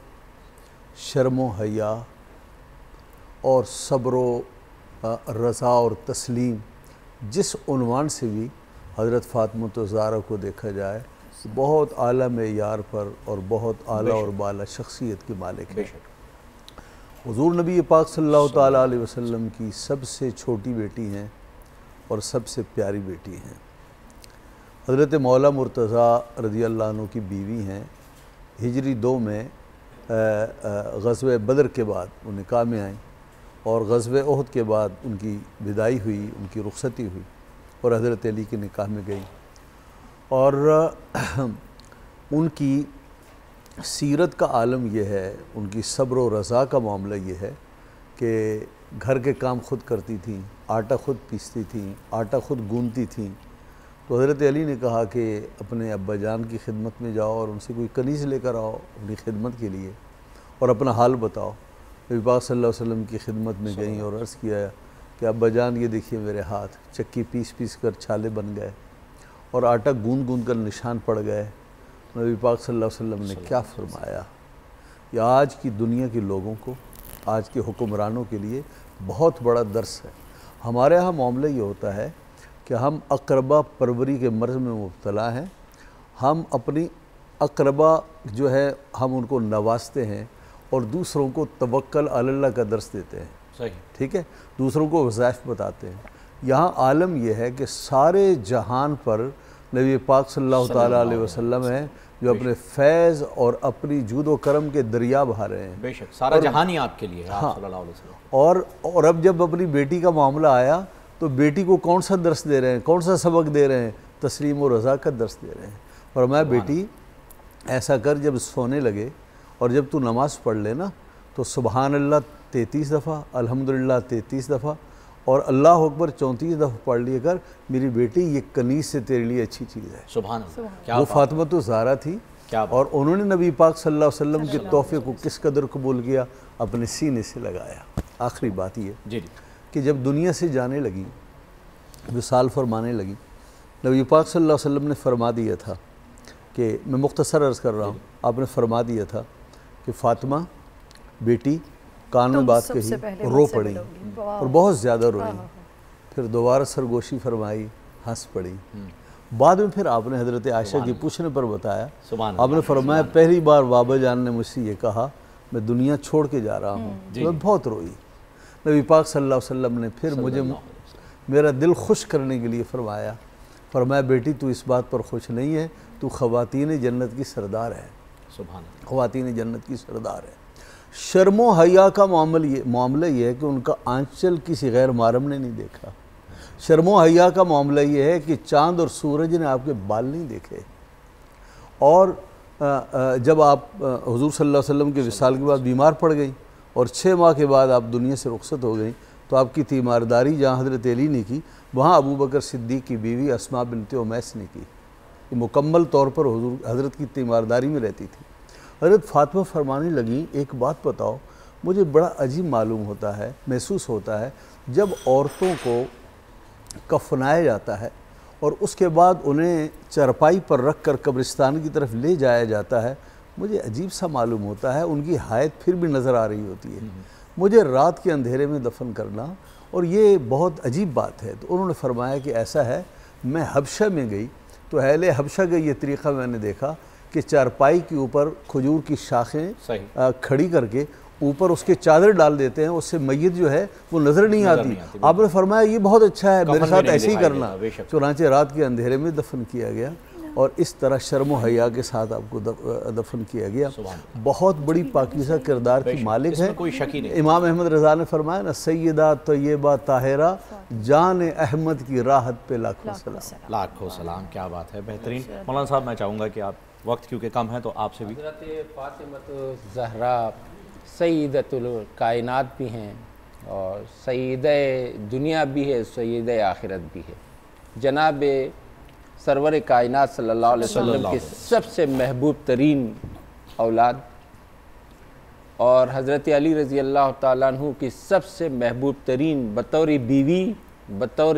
शर्म हया और सब्र रज़ा और तस्लीम जिस उन्वान से भी हज़रत फ़ातिमा ज़हरा को देखा जाए बहुत आला मेयार पर और बहुत आला और बाला शख्सियत के मालिक है। हुज़ूर नबी पाक सल्लल्लाहु तआला अलैहि वसल्लम की सबसे छोटी बेटी हैं और सबसे प्यारी बेटी हैं। हज़रत मौला मुर्तज़ा रज़ी अल्लाह अन्हु की बीवी हैं। हिजरी 2 में ग़ज़वे बदर के बाद वो निकाह में आईं और ग़ज़वे उहद के बाद उनकी विदाई हुई, उनकी रुख़्सती हुई और हज़रत अली के निकाह में गई। और उनकी सीरत का आलम यह है, उनकी सब्र व रज़ा का मामला ये है कि घर के काम ख़ुद करती थीं, आटा ख़ुद पीसती थीं, आटा ख़ुद गूंदती थीं। तो हज़रत अली ने कहा कि अपने अब्बा जान की खिदमत में जाओ और उनसे कोई कनीज़ लेकर आओ अपनी खिदमत के लिए और अपना हाल बताओ। नबी पाक सल्लल्लाहु अलैहि वसल्लम की खिदमत में गई और अर्ज़ किया कि अब्बा जान ये देखिए मेरे हाथ चक्की पीस पीस कर छाले बन गए और आटा गूंद गूंद कर निशान पड़ गए। नबी पाक सल्लल्लाहु अलैहि वसल्लम ने क्या फरमाया, ये आज की दुनिया के लोगों को, आज के हुक्मरानों के लिए बहुत बड़ा दर्स है। हमारे यहाँ मामला ये होता है कि हम अक़रबा परवरी के मर्ज़ में मुब्तला हैं। हम अपनी अक़रबा जो है हम उनको नवाजते हैं और दूसरों को तवक्कल अल्लाह का दर्स देते हैं। सही, ठीक है, दूसरों को वज़ाइफ बताते हैं। यहाँ आलम यह है कि सारे जहान पर नबी पाक सल्लल्लाहु तआला अलैहि वसल्लम हैं जो अपने फैज़ और अपनी जूद व करम के दरिया बहा रहे हैं। बेशक, सारा जहान ही आपके लिए है। हाँ, सल्लल्लाहु अलैहि वसल्लम। और अब जब अपनी बेटी का मामला आया तो बेटी को कौन सा दर्स दे रहे हैं, कौन सा सबक दे रहे हैं, तस्लीम और रज़ा का दर्स दे रहे हैं। और मैं बेटी ऐसा कर, जब सोने लगे और जब तू नमाज़ पढ़ लेना तो सुबहान अल्लाह 33 दफ़ा, अल्हम्दुलिल्लाह 33 दफ़ा और अल्लाह अकबर 34 दफ़ा पढ़ लिया कर। मेरी बेटी ये कनीज़ से तेरे लिए अच्छी चीज़ है। सुभान अल्लाह। वो फ़ातिमा ज़हरा थी क्या और उन्होंने नबी पाक सल्लल्लाहु अलैहि वसल्लम के तोहफे को किस कदर कबूल किया, अपने सीने से लगाया। आखिरी बात ये जी कि जब दुनिया से जाने लगी, विसाल फरमाने लगी, नबी पाक सल्लल्लाहु अलैहि वसल्लम ने फरमा दिया था कि मैं मुख्तसर अर्ज़ कर रहा हूँ, आपने फरमा दिया था कि फ़ातिमा बेटी कान में बात कही, रो पड़ी और बहुत ज़्यादा रोई, फिर दोबारा सरगोशी फरमाई, हंस पड़ी। बाद में फिर आपने हज़रत आयशा की पूछने पर बताया, आपने फरमाया पहली बार बाबा जान ने मुझसे ये कहा मैं दुनिया छोड़ के जा रहा हूँ, तो मैं बहुत रोई। नबी पाक सल्लल्लाहु अलैहि वसल्लम ने फिर मुझे मेरा दिल खुश करने के लिए फरमाया बेटी तू इस बात पर खुश नहीं है, तू ख़वातीन जन्नत की सरदार है, ख़वातीन जन्नत की सरदार है। शर्मो हया का मामला ये है कि उनका आंचल किसी गैर महरम ने नहीं देखा। शर्मो हया का मामला ये है कि चाँद और सूरज ने आपके बाल नहीं देखे। और जब आप हुजूर सल्लल्लाहु अलैहि वसल्लम के विसाल के बाद बीमार पड़ गई और 6 माह के बाद आप दुनिया से रुखसत हो गई, तो आपकी तीमारदारी जहाँ हज़रत अली ने की, वहाँ अबू बकर सिद्दीक़ की बीवी अस्मा बिनते उमैस ने की। ये मुकम्मल तौर पर हुजूर हज़रत की तीमारदारी में रहती थी। हज़रत फ़ातिमा फरमाने लगी, एक बात बताओ, मुझे बड़ा अजीब मालूम होता है, महसूस होता है, जब औरतों को कफनाया जाता है और उसके बाद उन्हें चरपाई पर रख कर कब्रिस्तान की तरफ ले जाया जाता है, मुझे अजीब सा मालूम होता है, उनकी हायत फिर भी नज़र आ रही होती है। मुझे रात के अंधेरे में दफन करना, और ये बहुत अजीब बात है। तो उन्होंने फरमाया कि ऐसा है, मैं हबशा में गई तो अहले हबशा का ये तरीक़ा मैंने देखा कि चारपाई के ऊपर खजूर की शाखें खड़ी करके ऊपर उसके चादर डाल देते हैं, उससे मैयत जो है वो नज़र नहीं आती। आपने फरमाया ये बहुत अच्छा है, मेरे साथ ऐसे ही करना। चुनांचे रात के अंधेरे में दफन किया गया और इस तरह शर्म हया के साथ आपको दफन किया गया। बहुत बड़ी पाकीज़ा किरदार की मालिक है, कोई शक ही नहीं। इमाम अहमद रज़ा ने फरमाया ना, सैयदा तय्यबा ताहिरा जान अहमद की राहत पे लाखों सलाम। लाखों सलाम, क्या बात है, बेहतरीन। मौलाना साहब मैं चाहूँगा कि आप, वक्त क्योंकि कम है तो आपसे भी। हज़रत फ़ातिमा ज़हरा सय्यदतुल कायनात भी हैं और सय्यद दुनिया भी है, सय्यद आखिरत भी है। जनाब सरवर कायनात सल्लल्लाहु अलैहि वसल्लम की सबसे महबूब तरीन औलाद और हज़रत अली रज़ी अल्लाह तआला अन्हु की सबसे महबूब तरीन बतौर बीवी, बतौर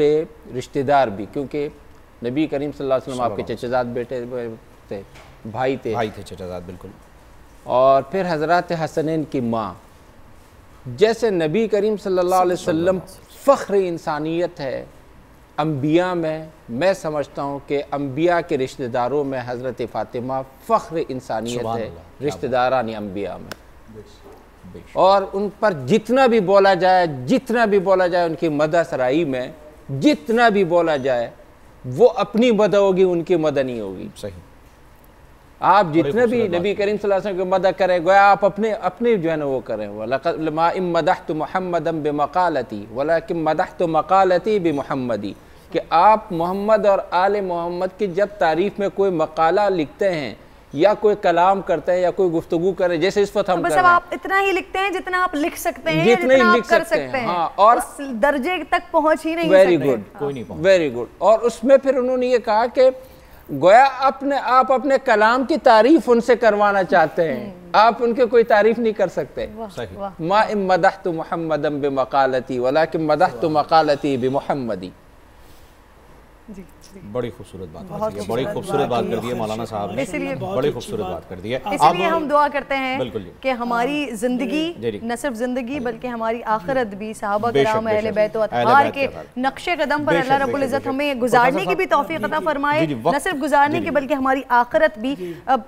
रिश्तेदार भी, क्योंकि नबी करीम सल्लल्लाहु अलैहि वसल्लम आपके चचेज़ाद बेटे थे, भाई थे चचेज़ाद, बिल्कुल। और फिर हज़रत हसनैन की माँ। जैसे नबी करीम सल्लल्लाहु अलैहि वसल्लम फ़ख्र इंसानियत है अम्बिया में, मैं समझता हूँ कि अम्बिया के रिश्तेदारों में हज़रत फ़ातिमा फ़ख्र इंसानियत है, रिश्तेदारान अम्बिया में। और उन पर जितना भी बोला जाए, जितना भी बोला जाए उनकी मदह सराई में, जितना भी बोला जाए वो अपनी मदह होगी, उनकी मदह नहीं होगी। सही। आप जितने भी नबी करीम सल्लल्लाहु अलैहि वसल्लम की मदद करें, गोया आप अपने अपने जो है ना वो करें। वलक़द मा इम मदहतु मुहम्मदन बिमक़ालती वलाकिन मदहतु मक़ालती बिमुहम्मदी, कि आप मोहम्मद और आले मोहम्मद की जब तारीफ़ में कोई मकाला लिखते हैं या कोई कलाम करते हैं या कोई गुफ्तगू करें, जैसे इस वक्त हम कर रहे हैं, आप इतना ही लिखते हैं जितना आप लिख सकते हैं, जितना ही लिख कर सकते हैं। हाँ, और उस दर्जे तक पहुँच ही नहीं सकते। वेरी गुड, कोई नहीं पहुँच, वेरी गुड। और उसमें फिर उन्होंने ये कहा कि गोया आप अपने कलाम की तारीफ उनसे करवाना चाहते हैं, आप उनके कोई तारीफ नहीं कर सकते। मा इम मदहतु मुहम्मदन बिमक़ालती वलाकिन मदहतु मक़ालती बिमुहम्मदी। बड़ी खूबसूरत बात कर दी है, बड़ी खूबसूरत बात कर दी है मौलाना साहब ने, बड़ी खूबसूरत बात कर दी है। इसलिए हम दुआ करते हैं कि हमारी जिंदगी, न सिर्फ जिंदगी बल्कि हमारी आखिरत भी सहाबा किराम अहले बैत व अतहार के नक्शे कदम पर अल्लाह रब्बुल इज़्ज़त हमें गुजारने की भी तौफीक अता फरमाए। न सिर्फ गुजारने की बल्कि हमारी आखिरत भी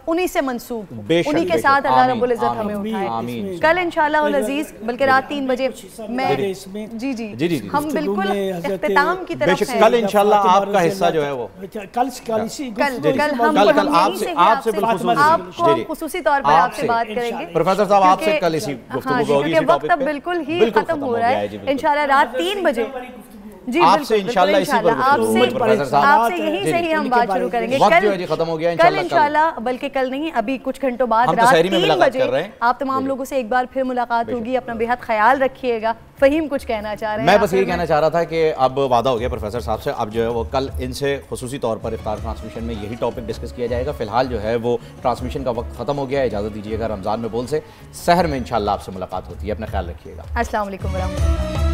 उन्हीं से मंसूब, उन्हीं के साथ अल्लाह रब्बुल इज़्ज़त हमें उठाए। कल इंशाअल्लाह उल अज़ीज़, बल्कि रात 3 बजे मैं जी हम बिल्कुल इख्तिताम की तरफ हैं। कल इंशाअल्लाह आपका हिस्सा जो है वो कल आपसे खुसूसी तौर पर आपसे बात करेंगे। प्रोफेसर साहब आपसे कल इसी गुफ्तगू होगी, वक्त अब बिल्कुल ही खत्म हो रहा है। इंशाल्लाह रात 3 बजे आपसे इंशाल्लाह इसी पर आपसे यहीं से ही हम बात शुरू करेंगे। कल खत्म हो गया इंशाल्लाह, बल्कि कल नहीं, अभी कुछ घंटों बाद रात 3 बजे आप तमाम लोगों से एक बार फिर मुलाकात होगी। अपना बेहद ख्याल रखिएगा। फ़हीम कुछ कहना चाह रहे हैं? मैं बस यही कहना चाह रहा था कि अब वादा हो गया प्रोफेसर साहब से, अब जो है वो कल इनसे खुसूसी तौर पर इफ्तार ट्रांसमिशन में यही टॉपिक डिस्कस किया जाएगा। फिलहाल जो है वो ट्रांसमिशन का वक्त खत्म हो गया है। इजाज़त दीजिएगा। रमज़ान में बोल से सहर में इंशाल्लाह आपसे मुलाकात होती है। अपना ख्याल रखिएगा। अस्सलाम वालेकुम।